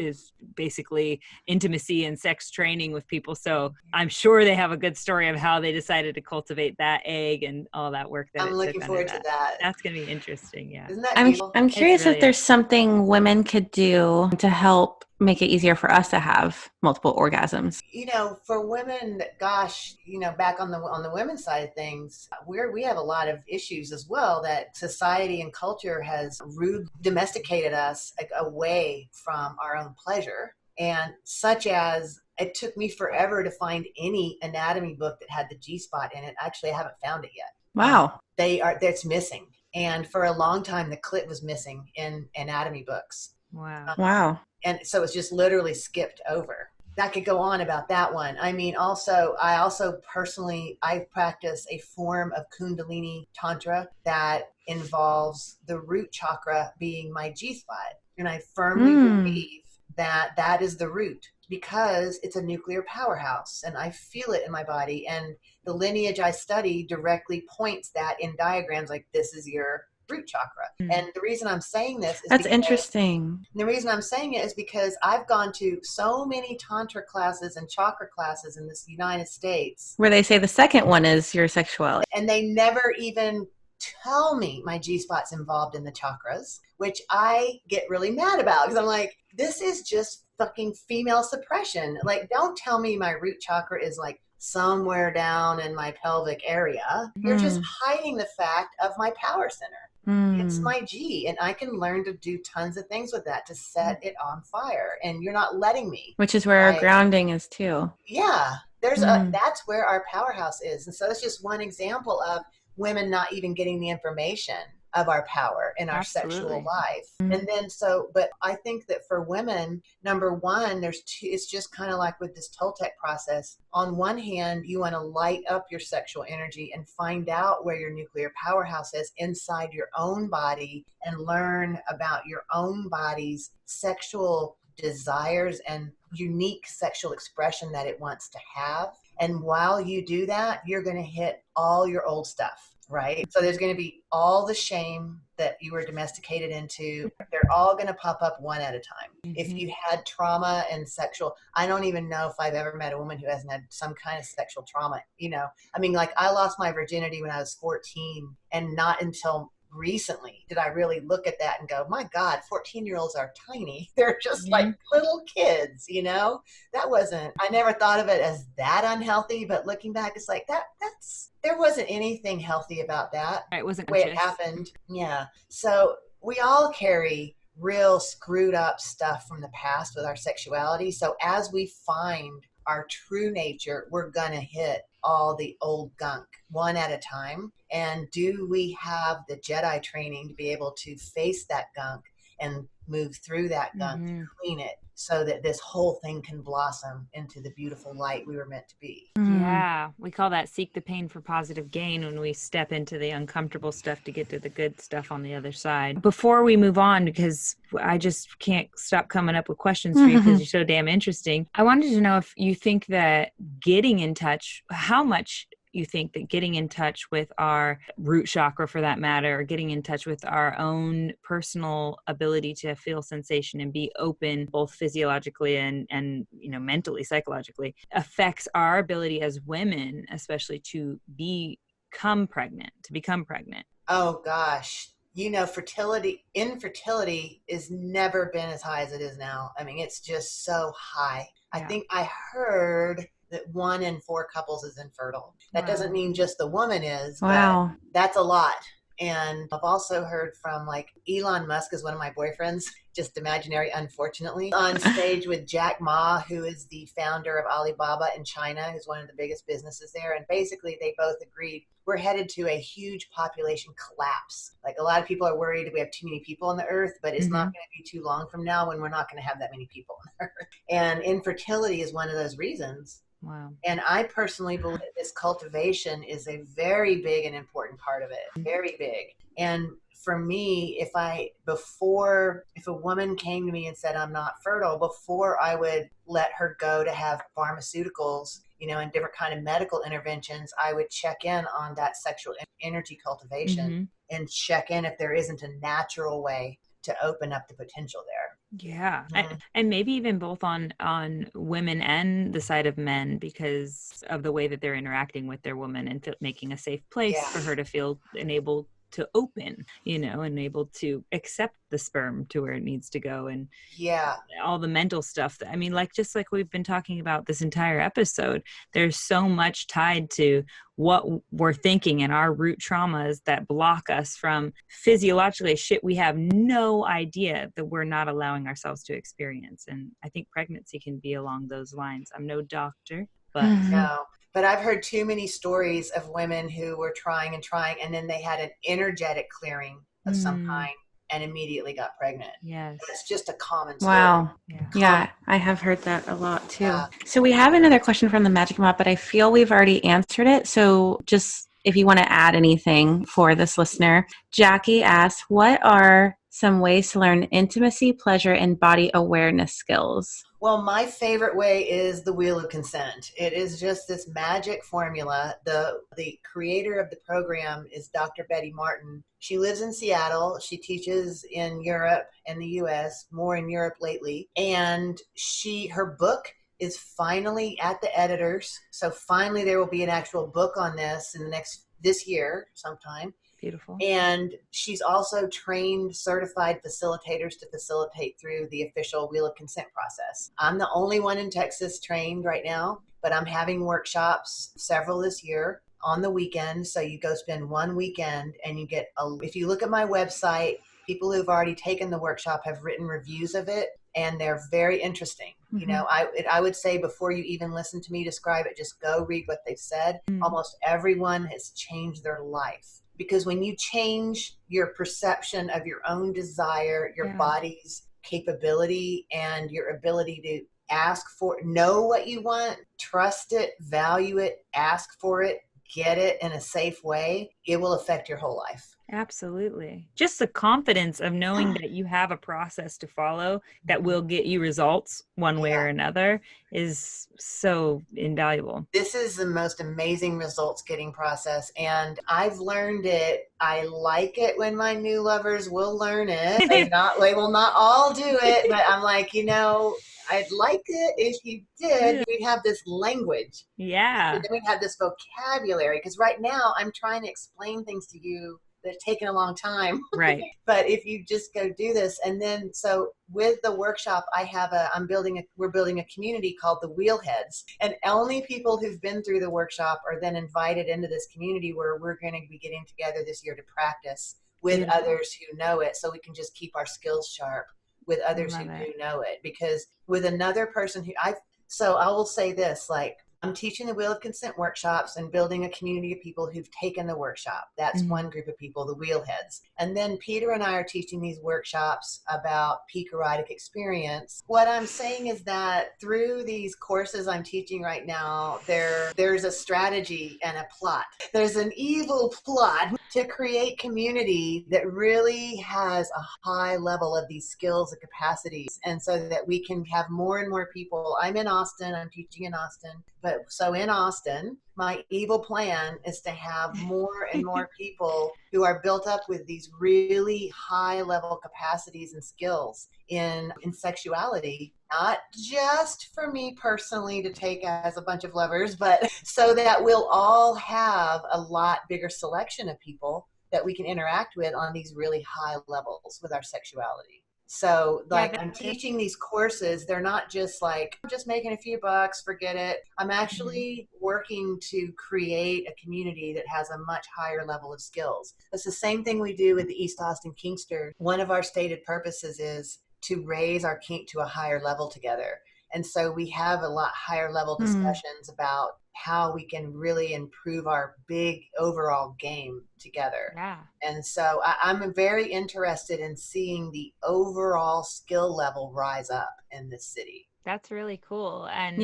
basically intimacy and sex training with people. So I'm sure they have a good story of how they decided to cultivate that egg and all that work that I'm looking forward to that. That's going to be interesting. Yeah. Isn't that I'm curious if there's something women could do to help make it easier for us to have multiple orgasms. For women, gosh, back on the women's side of things, we have a lot of issues as well, that society and culture has domesticated us away from our own pleasure. And such as, it took me forever to find any anatomy book that had the G-spot in it. Actually, I haven't found it yet. Wow. That's missing. And for a long time, the clit was missing in anatomy books. Wow. And so it's just literally skipped over. I could go on about that one. I mean, I also personally practice a form of Kundalini Tantra that involves the root chakra being my G-spot. And I firmly believe that is the root, because it's a nuclear powerhouse and I feel it in my body. And the lineage I study directly points that in diagrams, like this is your root chakra. And the reason I'm saying this is that's interesting. The reason I'm saying it is because I've gone to so many Tantra classes and chakra classes in this United States, where they say the second one is your sexuality, and they never even tell me my G-spot's involved in the chakras, which I get really mad about, because I'm like, this is just fucking female suppression. Like, don't tell me my root chakra is like somewhere down in my pelvic area. You're just hiding the fact of my power center. It's my G, and I can learn to do tons of things with that to set it on fire, and you're not letting me. Which is where our grounding is too. Yeah, that's where our powerhouse is. And so it's just one example of women not even getting the information of our power in our sexual life. And then but I think that for women, number one, it's just kind of like with this Toltec process. On one hand, you want to light up your sexual energy and find out where your nuclear powerhouse is inside your own body, and learn about your own body's sexual desires and unique sexual expression that it wants to have. And while you do that, you're going to hit all your old stuff. right? So there's going to be all the shame that you were domesticated into. They're all going to pop up one at a time. If you had trauma and sexual, I don't even know if I've ever met a woman who hasn't had some kind of sexual trauma, you know? I mean, like I lost my virginity when I was 14, and not until recently did I really look at that and go, my God, 14-year-olds are tiny. They're just like little kids, you know? I never thought of it as that unhealthy, but looking back, it's like there wasn't anything healthy about that. It wasn't the way it happened. Yeah. So we all carry real screwed up stuff from the past with our sexuality. So as we find our true nature, we're gonna hit all the old gunk one at a time. And do we have the Jedi training to be able to face that gunk and move through that gunk and clean it so that this whole thing can blossom into the beautiful light we were meant to be? Yeah, we call that seek the pain for positive gain, when we step into the uncomfortable stuff to get to the good stuff on the other side. Before we move on, because I just can't stop coming up with questions for you because you're so damn interesting, I wanted to know if you think that getting in touch, how much you think that getting in touch with our root chakra, for that matter, or getting in touch with our own personal ability to feel sensation and be open, both physiologically and you know, mentally, psychologically, affects our ability as women, especially to become pregnant. Oh gosh. You know, infertility has never been as high as it is now. I mean, it's just so high. I think I heard that 1 in 4 couples is infertile. That doesn't mean just the woman is, but that's a lot. And I've also heard from, like, Elon Musk is one of my boyfriends, just imaginary, unfortunately, on stage with Jack Ma, who is the founder of Alibaba in China, who's one of the biggest businesses there. And basically they both agreed we're headed to a huge population collapse. Like, a lot of people are worried we have too many people on the earth, but it's not going to be too long from now when we're not going to have that many people on the earth. And infertility is one of those reasons. Wow. And I personally believe this cultivation is a very big and important part of it. Very big. And for me, if a woman came to me and said, I'm not fertile, before I would let her go to have pharmaceuticals, you know, and different kind of medical interventions, I would check in on that sexual energy cultivation and check in if there isn't a natural way to open up the potential there. Yeah. And maybe even both on women and the side of men, because of the way that they're interacting with their woman and making a safe place for her to feel enabled to open, you know, and able to accept the sperm to where it needs to go. And all the mental stuff that, I mean, like, just like we've been talking about this entire episode, there's so much tied to what we're thinking and our root traumas that block us from physiologically shit we have no idea that we're not allowing ourselves to experience. And I think pregnancy can be along those lines. I'm no doctor, but no. But I've heard too many stories of women who were trying, and then they had an energetic clearing of some kind and immediately got pregnant. Yes. It's just a common story. Wow. Yeah, I have heard that a lot too. Yeah. So we have another question from the Magic Mop, but I feel we've already answered it. So just if you want to add anything for this listener, Jackie asks, what are some ways to learn intimacy, pleasure, and body awareness skills? Well, my favorite way is the Wheel of Consent. It is just this magic formula. The creator of the program is Dr. Betty Martin. She lives in Seattle. She teaches in Europe and the US, more in Europe lately. And her book is finally at the editors. So finally there will be an actual book on this this year sometime. Beautiful. And she's also trained certified facilitators to facilitate through the official Wheel of Consent process. I'm the only one in Texas trained right now, but I'm having workshops, several this year, on the weekend. So you go spend one weekend and you get, if you look at my website, people who've already taken the workshop have written reviews of it, and they're very interesting. You know, I would say before you even listen to me describe it, just go read what they've said. Almost everyone has changed their life. Because when you change your perception of your own desire, your body's capability, and your ability to know what you want, trust it, value it, ask for it, get it in a safe way, it will affect your whole life. Absolutely. Just the confidence of knowing that you have a process to follow that will get you results one way or another is so invaluable. This is the most amazing results getting process. And I've learned it. I like it when my new lovers will learn it. They will not all do it, but I'm like, I'd like it if you did. We'd have this language. Yeah. Then we'd have this vocabulary. Because right now I'm trying to explain things to you that's taken a long time. Right. But if you just go do this, and then so with the workshop, we're building a community called the Wheelheads, and only people who've been through the workshop are then invited into this community where we're going to be getting together this year to practice with others who know it, so we can just keep our skills sharp with others who do know it. Because with another person I will say this, like, I'm teaching the Wheel of Consent workshops and building a community of people who've taken the workshop. That's one group of people, the Wheelheads. And then Peter and I are teaching these workshops about peak erotic experience. What I'm saying is that through these courses I'm teaching right now, there's a strategy and a plot. There's an evil plot to create community that really has a high level of these skills and capacities, and so that we can have more and more people. I'm in Austin, I'm teaching in Austin, but so in Austin, my evil plan is to have more and more people who are built up with these really high level capacities and skills in sexuality, not just for me personally to take as a bunch of lovers, but so that we'll all have a lot bigger selection of people that we can interact with on these really high levels with our sexuality. So I'm teaching these courses. They're not just like, I'm just making a few bucks, forget it. I'm actually working to create a community that has a much higher level of skills. It's the same thing we do with the East Austin Kinkster. One of our stated purposes is to raise our kink to a higher level together. And so we have a lot higher level discussions about how we can really improve our big overall game together. Yeah. And so I'm very interested in seeing the overall skill level rise up in this city. That's really cool. And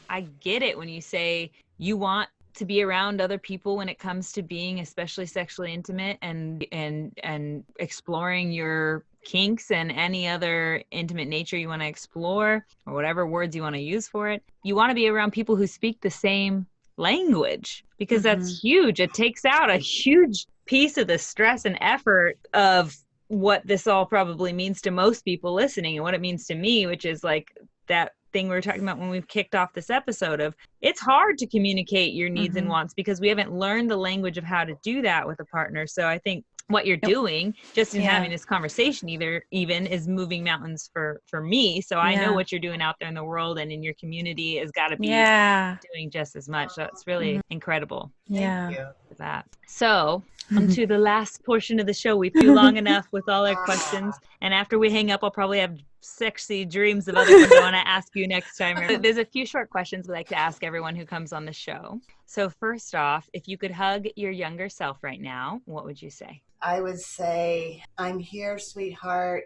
I get it when you say you want to be around other people when it comes to being especially sexually intimate and exploring your kinks and any other intimate nature you want to explore, or whatever words you want to use for it. You want to be around people who speak the same language, because that's huge. It takes out a huge piece of the stress and effort of what this all probably means to most people listening, and what it means to me, which is like that thing we were talking about when we've kicked off this episode of, it's hard to communicate your needs and wants because we haven't learned the language of how to do that with a partner. So I think what you're doing just in having this conversation even is moving mountains for me. So I know what you're doing out there in the world and in your community has got to be doing just as much. So it's really incredible. Thank you for that. So onto the last portion of the show. We flew long enough with all our questions. And after we hang up, I'll probably have sexy dreams of other things I want to ask you next time. There's a few short questions we like to ask everyone who comes on the show. So first off, if you could hug your younger self right now, what would you say? I would say, I'm here, sweetheart.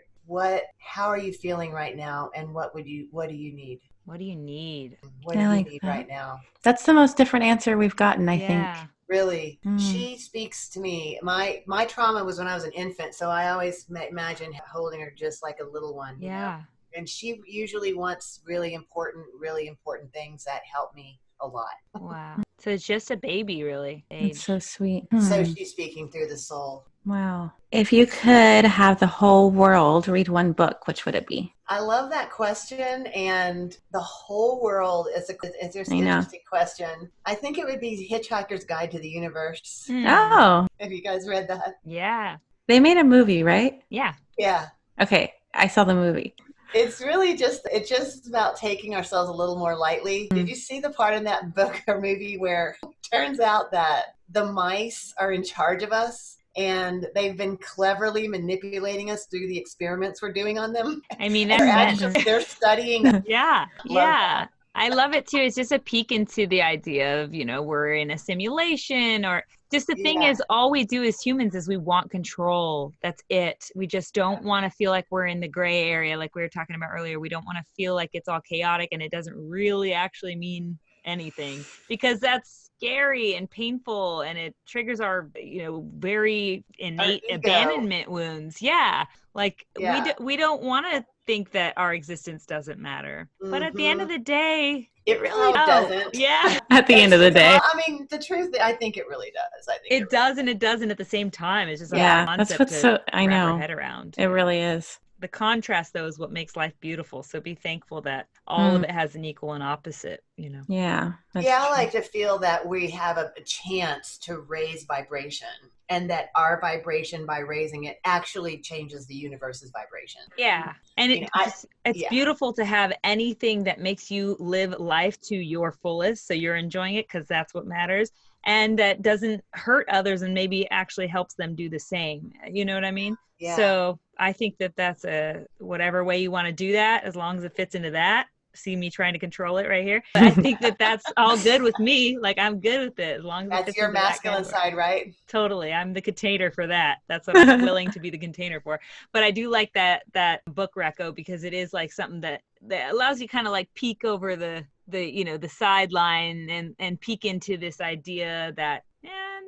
How are you feeling right now? And what do you need? What do you need? What do you need right now? That's the most different answer we've gotten, I think. Really. She speaks to me. My trauma was when I was an infant, so I always imagine holding her just like a little one. You know? And she usually wants really important things that help me a lot. Wow. So it's just a baby, really. It's so sweet. So she's speaking through the soul. Wow. If you could have the whole world read one book, which would it be? I love that question. And the whole world is an interesting question. I think it would be Hitchhiker's Guide to the Universe. Oh. Have you guys read that? Yeah. They made a movie, right? Yeah. Yeah. Okay. I saw the movie. It's really it's just about taking ourselves a little more lightly. Did you see the part in that book or movie where it turns out that the mice are in charge of us and they've been cleverly manipulating us through the experiments we're doing on them? I mean, they're studying. Yeah. I love it too. It's just a peek into the idea of, we're in a simulation, or just the thing is, all we do as humans is we want control. That's it. We just don't want to feel like we're in the gray area, like we were talking about earlier. We don't want to feel like it's all chaotic and it doesn't really actually mean anything, because that's scary and painful, and it triggers our, very innate abandonment wounds. Yeah. Like we don't want to think that our existence doesn't matter. But at the end of the day, it really doesn't. Yeah. At the end of the day. I mean, the truth, I think it really does. I think it does, and it doesn't at the same time. It's just that's what's I know. Wrap our head around. It really is. The contrast, though, is what makes life beautiful. So be thankful that all of it has an equal and opposite, Yeah. I like to feel that we have a chance to raise vibration, and that our vibration, by raising it, actually changes the universe's vibration. Yeah. And it's beautiful to have anything that makes you live life to your fullest. So you're enjoying it because that's what matters. And that doesn't hurt others and maybe actually helps them do the same. You know what I mean? Yeah. So I think that that's whatever way you want to do that, as long as it fits into that. See me trying to control it right here. But I think that that's all good with me. Like, I'm good with it as long as that's your masculine side, right? Totally. I'm the container for that. That's what I'm willing to be the container for. But I do like that book reco, because it is like something that allows you kind of like peek over the sideline and peek into this idea that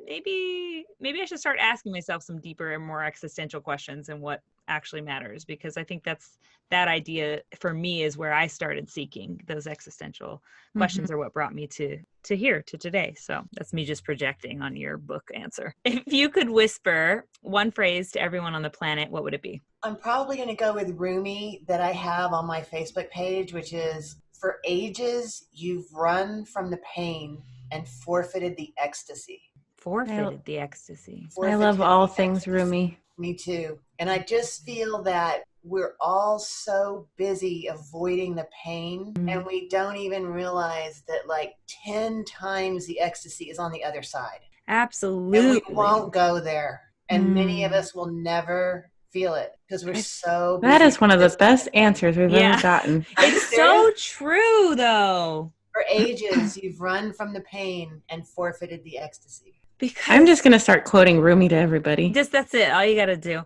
maybe I should start asking myself some deeper and more existential questions and what actually matters, because I think that idea for me is where I started seeking those existential questions, are what brought me to today. So that's me just projecting on your book answer. If you could whisper one phrase to everyone on the planet, what would it be? I'm probably going to go with Rumi, that I have on my Facebook page, which is, for ages, you've run from the pain and forfeited the ecstasy. Forfeited the ecstasy. I love all things Rumi. Me too. And I just feel that we're all so busy avoiding the pain, and we don't even realize that like 10 times the ecstasy is on the other side. Absolutely. And we won't go there. And many of us will never feel it because we're so busy. That is one of the best answers we've ever gotten. It's so true, though. For ages, you've run from the pain and forfeited the ecstasy. Because I'm just going to start quoting Rumi to everybody. That's it. All you got to do.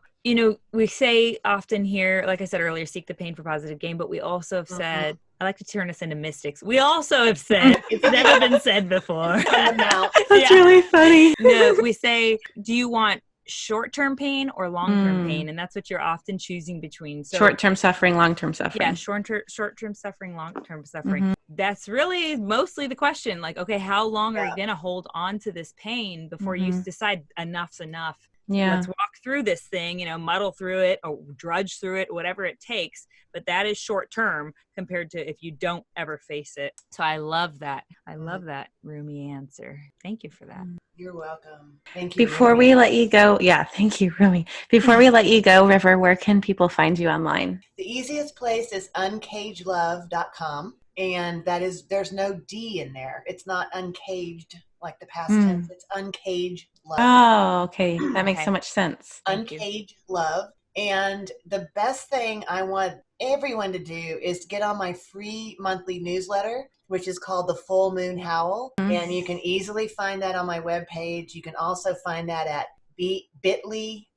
We say often here, like I said earlier, seek the pain for positive gain, but we also have said, I like to turn us into mystics. We also have said, it's never been said before. That's really funny. No, we say, do you want short-term pain or long-term pain? And that's what you're often choosing between. So, short-term suffering, long-term suffering. Yeah, short-term suffering, long-term suffering. That's really mostly the question. Like, okay, how long are you going to hold on to this pain before you decide enough's enough? Yeah. Let's walk through this thing, muddle through it or drudge through it, whatever it takes. But that is short term compared to if you don't ever face it. So I love that. I love that Rumi answer. Thank you for that. You're welcome. Thank you. Before we let you go, thank you, Rumi. Before we let you go, River, where can people find you online? The easiest place is uncagelove.com. And there's no D in there. It's not uncaged like the past tense. It's uncaged love. Oh, okay. That makes so much sense. Uncaged love. And the best thing I want everyone to do is to get on my free monthly newsletter, which is called The Full Moon Howl. And you can easily find that on my webpage. You can also find that at bit.ly/Full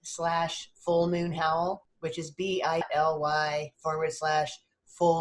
Moon Howl, which is BILY/Full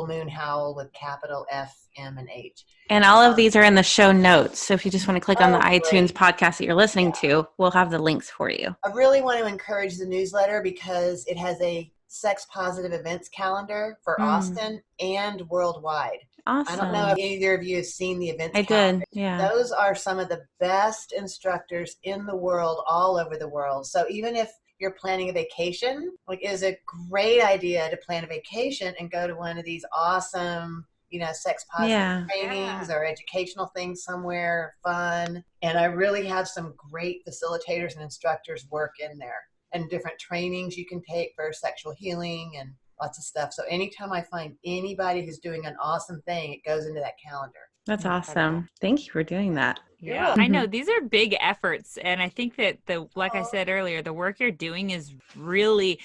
Moon Howl with capital F, M, and H. And all of these are in the show notes. So if you just want to click on the iTunes podcast that you're listening to, we'll have the links for you. I really want to encourage the newsletter because it has a sex positive events calendar for Austin and worldwide. Awesome. I don't know if either of you have seen the events calendar. I did, yeah. Those are some of the best instructors in the world, all over the world. So even if you're planning a vacation, it is a great idea to plan a vacation and go to one of these awesome, sex positive trainings or educational things somewhere fun. And I really have some great facilitators and instructors work in there, and different trainings you can take for sexual healing and lots of stuff. So anytime I find anybody who's doing an awesome thing, it goes into that calendar. That's awesome. Thank you for doing that. Yeah, I know these are big efforts. And I think that like I said earlier, the work you're doing is really,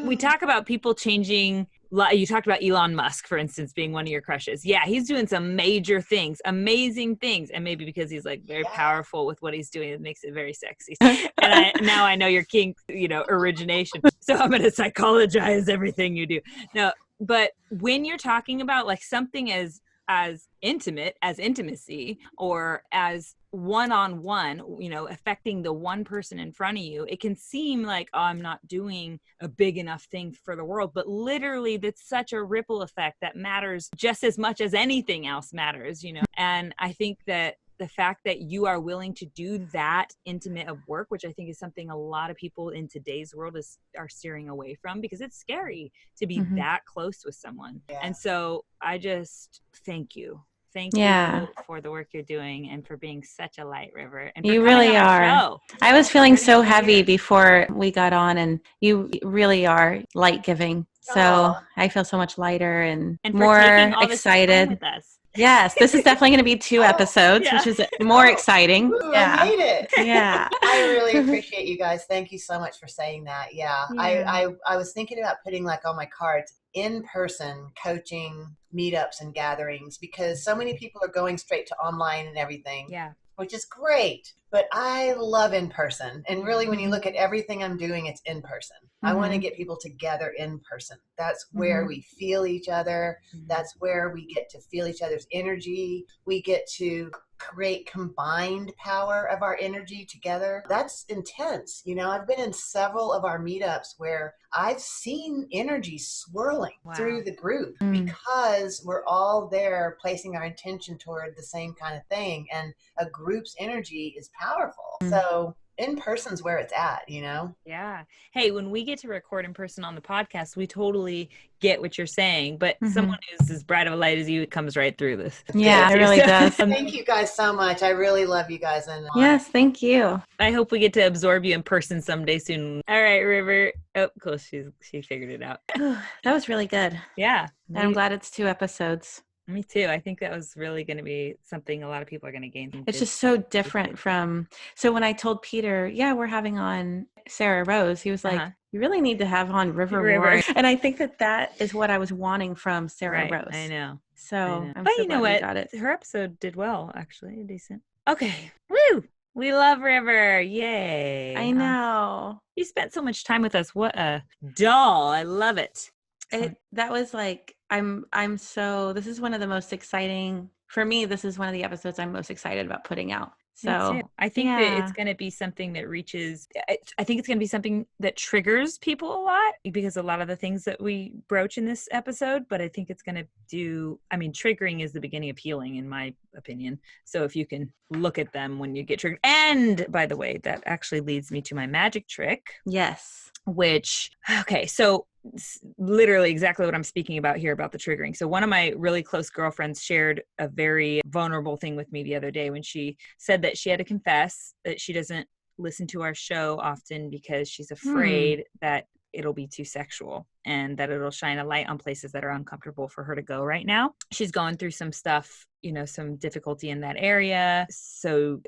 we talk about people changing. You talked about Elon Musk, for instance, being one of your crushes. Yeah, he's doing some major things, amazing things. And maybe because he's very powerful with what he's doing, it makes it very sexy. And now I know your Kinks, origination. So I'm going to psychologize everything you do. No, but when you're talking about something as as intimate as intimacy or as one-on-one, affecting the one person in front of you, it can seem like, oh, I'm not doing a big enough thing for the world. But literally, that's such a ripple effect that matters just as much as anything else matters, And I think that the fact that you are willing to do that intimate of work, which I think is something a lot of people in today's world are steering away from, because it's scary to be that close with someone. Yeah. And so I just thank you. Thank you for the work you're doing and for being such a light, River. And you really are. I was feeling so heavy before we got on, and you really are light giving. So I feel so much lighter and more excited. With us. Yes, this is definitely going to be 2 episodes, which is more exciting. Ooh, I made it. Yeah. I really appreciate you guys. Thank you so much for saying that. Yeah. I was thinking about putting like on my cards in-person coaching meetups and gatherings, because so many people are going straight to online and everything. Yeah. Which is great, but I love in person. And really, when you look at everything I'm doing, it's in person. I want to get people together in person. That's where we feel each other. That's where we get to feel each other's energy. We get to create combined power of our energy together. That's intense. I've been in several of our meetups where I've seen energy swirling through the group because we're all there placing our intention toward the same kind of thing. And a group's energy is powerful. So in person's where it's at, Yeah. Hey, when we get to record in person on the podcast, we totally get what you're saying, but someone who's as bright of a light as you comes right through this. Yeah, it really does. Thank you guys so much. I really love you guys. And yes, thank you. I hope we get to absorb you in person someday soon. All right, River. Oh, cool. She figured it out. That was really good. Yeah. And I'm glad it's 2 episodes. Me too. I think that was really going to be something a lot of people are going to gain. It's just so different from, so when I told Peter, we're having on Sarah Rose, he was like, you really need to have on River. And I think that is what I was wanting from Sarah Rose. I know. So, I'm but so you know what? got it. Her episode did well, actually. Decent. Okay. Woo! We love River. Yay. I know. You spent so much time with us. What a doll. I love it. That was like, this is one of the most exciting, for me, this is one of the episodes I'm most excited about putting out. So I think that it's going to be something that I think it's going to be something that triggers people a lot, because a lot of the things that we broach in this episode, but I think it's going to triggering is the beginning of healing, in my opinion. So if you can look at them when you get triggered. And by the way, that actually leads me to my magic trick. Yes. So literally exactly what I'm speaking about here about the triggering. So one of my really close girlfriends shared a very vulnerable thing with me the other day when she said that she had to confess that she doesn't listen to our show often because she's afraid that it'll be too sexual and that it'll shine a light on places that are uncomfortable for her to go right now. She's going through some stuff, some difficulty in that area. So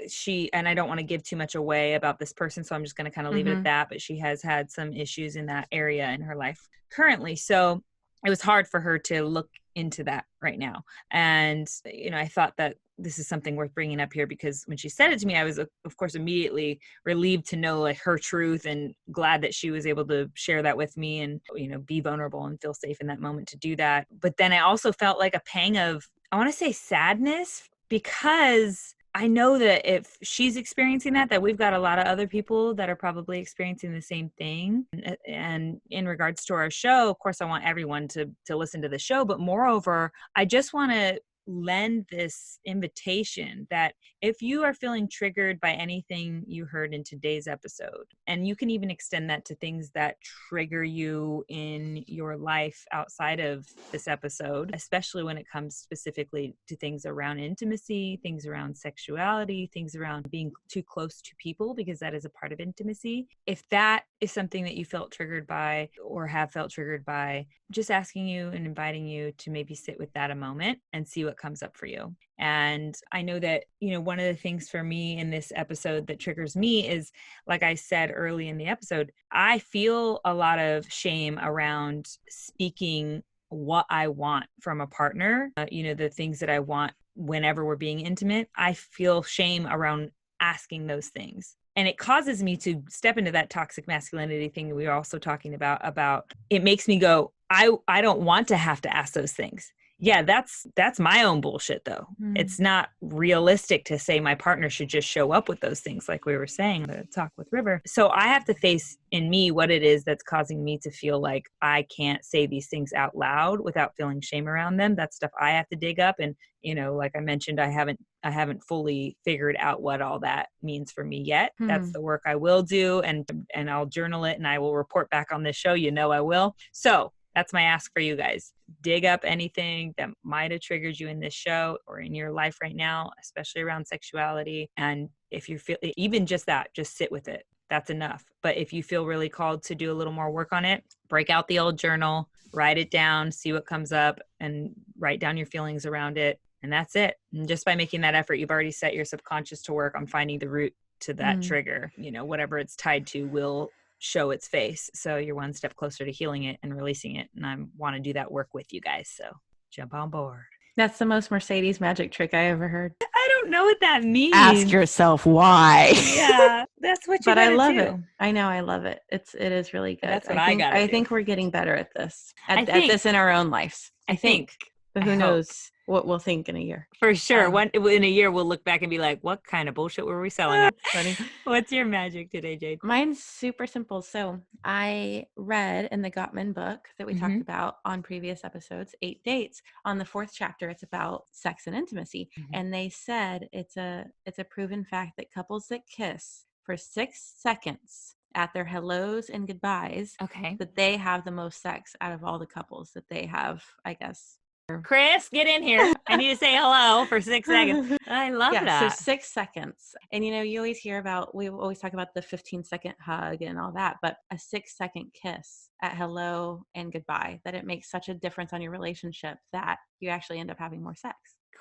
and I don't want to give too much away about this person, so I'm just going to kind of leave it at that, but she has had some issues in that area in her life currently. So it was hard for her to look into that right now. And, I thought that this is something worth bringing up here, because when she said it to me, I was, of course, immediately relieved to know like her truth, and glad that she was able to share that with me and, be vulnerable and feel safe in that moment to do that. But then I also felt like a pang of, I want to say sadness, because I know that if she's experiencing that we've got a lot of other people that are probably experiencing the same thing. And in regards to our show, of course, I want everyone to listen to the show, but moreover, I just want to lend this invitation that if you are feeling triggered by anything you heard in today's episode, and you can even extend that to things that trigger you in your life outside of this episode, especially when it comes specifically to things around intimacy, things around sexuality, things around being too close to people, because that is a part of intimacy. If that is something that you felt triggered by or have felt triggered by, just asking you and inviting you to maybe sit with that a moment and see what comes up for you. And I know that, one of the things for me in this episode that triggers me is, like I said early in the episode, I feel a lot of shame around speaking what I want from a partner, the things that I want whenever we're being intimate. I feel shame around asking those things. And it causes me to step into that toxic masculinity thing that we were also talking about it makes me go, I don't want to have to ask those things. Yeah, that's my own bullshit though. It's not realistic to say my partner should just show up with those things like we were saying, the talk with River. So I have to face in me what it is that's causing me to feel like I can't say these things out loud without feeling shame around them. That's stuff I have to dig up. And, you know, like I mentioned, I haven't fully figured out what all that means for me yet. That's the work I will do, and I'll journal it and I will report back on this show. You know, I will. So that's my ask for you guys. Dig up anything that might have triggered you in this show or in your life right now, especially around sexuality. And if you feel even just that, just sit with it. That's enough. But if you feel really called to do a little more work on it, break out the old journal, write it down, see what comes up, and write down your feelings around it. And that's it. And just by making that effort, you've already set your subconscious to work on finding the root to that trigger. You know, whatever it's tied to will show its face. So you're one step closer to healing it and releasing it. And I want to do that work with you guys. So jump on board. That's the most Mercedes magic trick I ever heard. I don't know what that means. Ask yourself why. Yeah, that's what you But I love do. it. I know, I love it. It is really good. That's what I think we're getting better at this. At this in our own lives. I think. But who knows what we'll think in a year. For sure. In a year, we'll look back and be like, what kind of bullshit were we selling? Funny. What's your magic today, Jade? Mine's super simple. So I read in the Gottman book that we talked about on previous episodes, 8 Dates. On the 4th chapter, it's about sex and intimacy. And they said it's a proven fact that couples that kiss for 6 seconds at their hellos and goodbyes, that they have the most sex out of all the couples that they have, I guess. Chris, get in here. I need to say hello for 6 seconds. I love that. So 6 seconds. And, you know, you always hear about, we always talk about the 15-second hug and all that, but a 6-second kiss at hello and goodbye, that it makes such a difference on your relationship that you actually end up having more sex.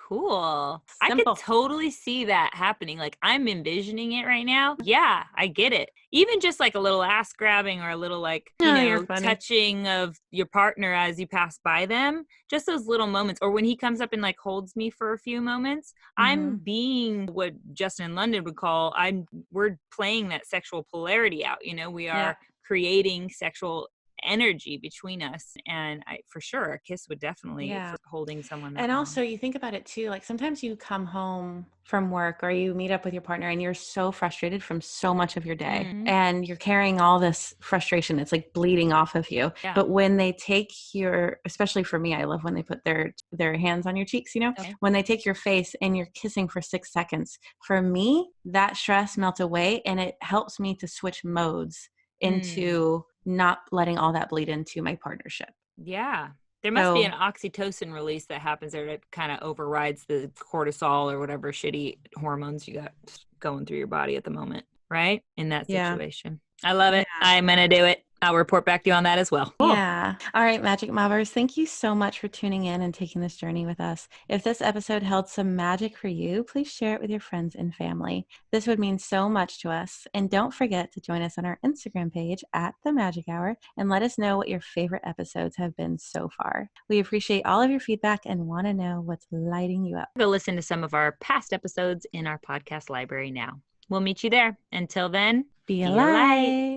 Cool. Simple. I could totally see that happening. Like I'm envisioning it right now. Yeah, I get it. Even just like a little ass grabbing or a little like, touching of your partner as you pass by them. Just those little moments. Or when he comes up and like holds me for a few moments, I'm being what Justin in London would call, we're playing that sexual polarity out. You know, we are creating sexual energy between us, and for sure a kiss would definitely for holding someone that and long. Also you think about it too, like sometimes you come home from work or you meet up with your partner and you're so frustrated from so much of your day and you're carrying all this frustration, it's like bleeding off of you. But when they take especially for me, I love when they put their hands on your cheeks, you know, when they take your face and you're kissing for 6 seconds, for me that stress melts away and it helps me to switch modes into not letting all that bleed into my partnership. Yeah. There must be an oxytocin release that happens there that kind of overrides the cortisol or whatever shitty hormones you got going through your body at the moment, right? In that situation. I love it. I'm going to do it. I'll report back to you on that as well. Cool. Yeah. All right, Magic Mobbers, thank you so much for tuning in and taking this journey with us. If this episode held some magic for you, please share it with your friends and family. This would mean so much to us. And don't forget to join us on our Instagram page at The Magic Hour and let us know what your favorite episodes have been so far. We appreciate all of your feedback and want to know what's lighting you up. Go listen to some of our past episodes in our podcast library now. We'll meet you there. Until then, be a light.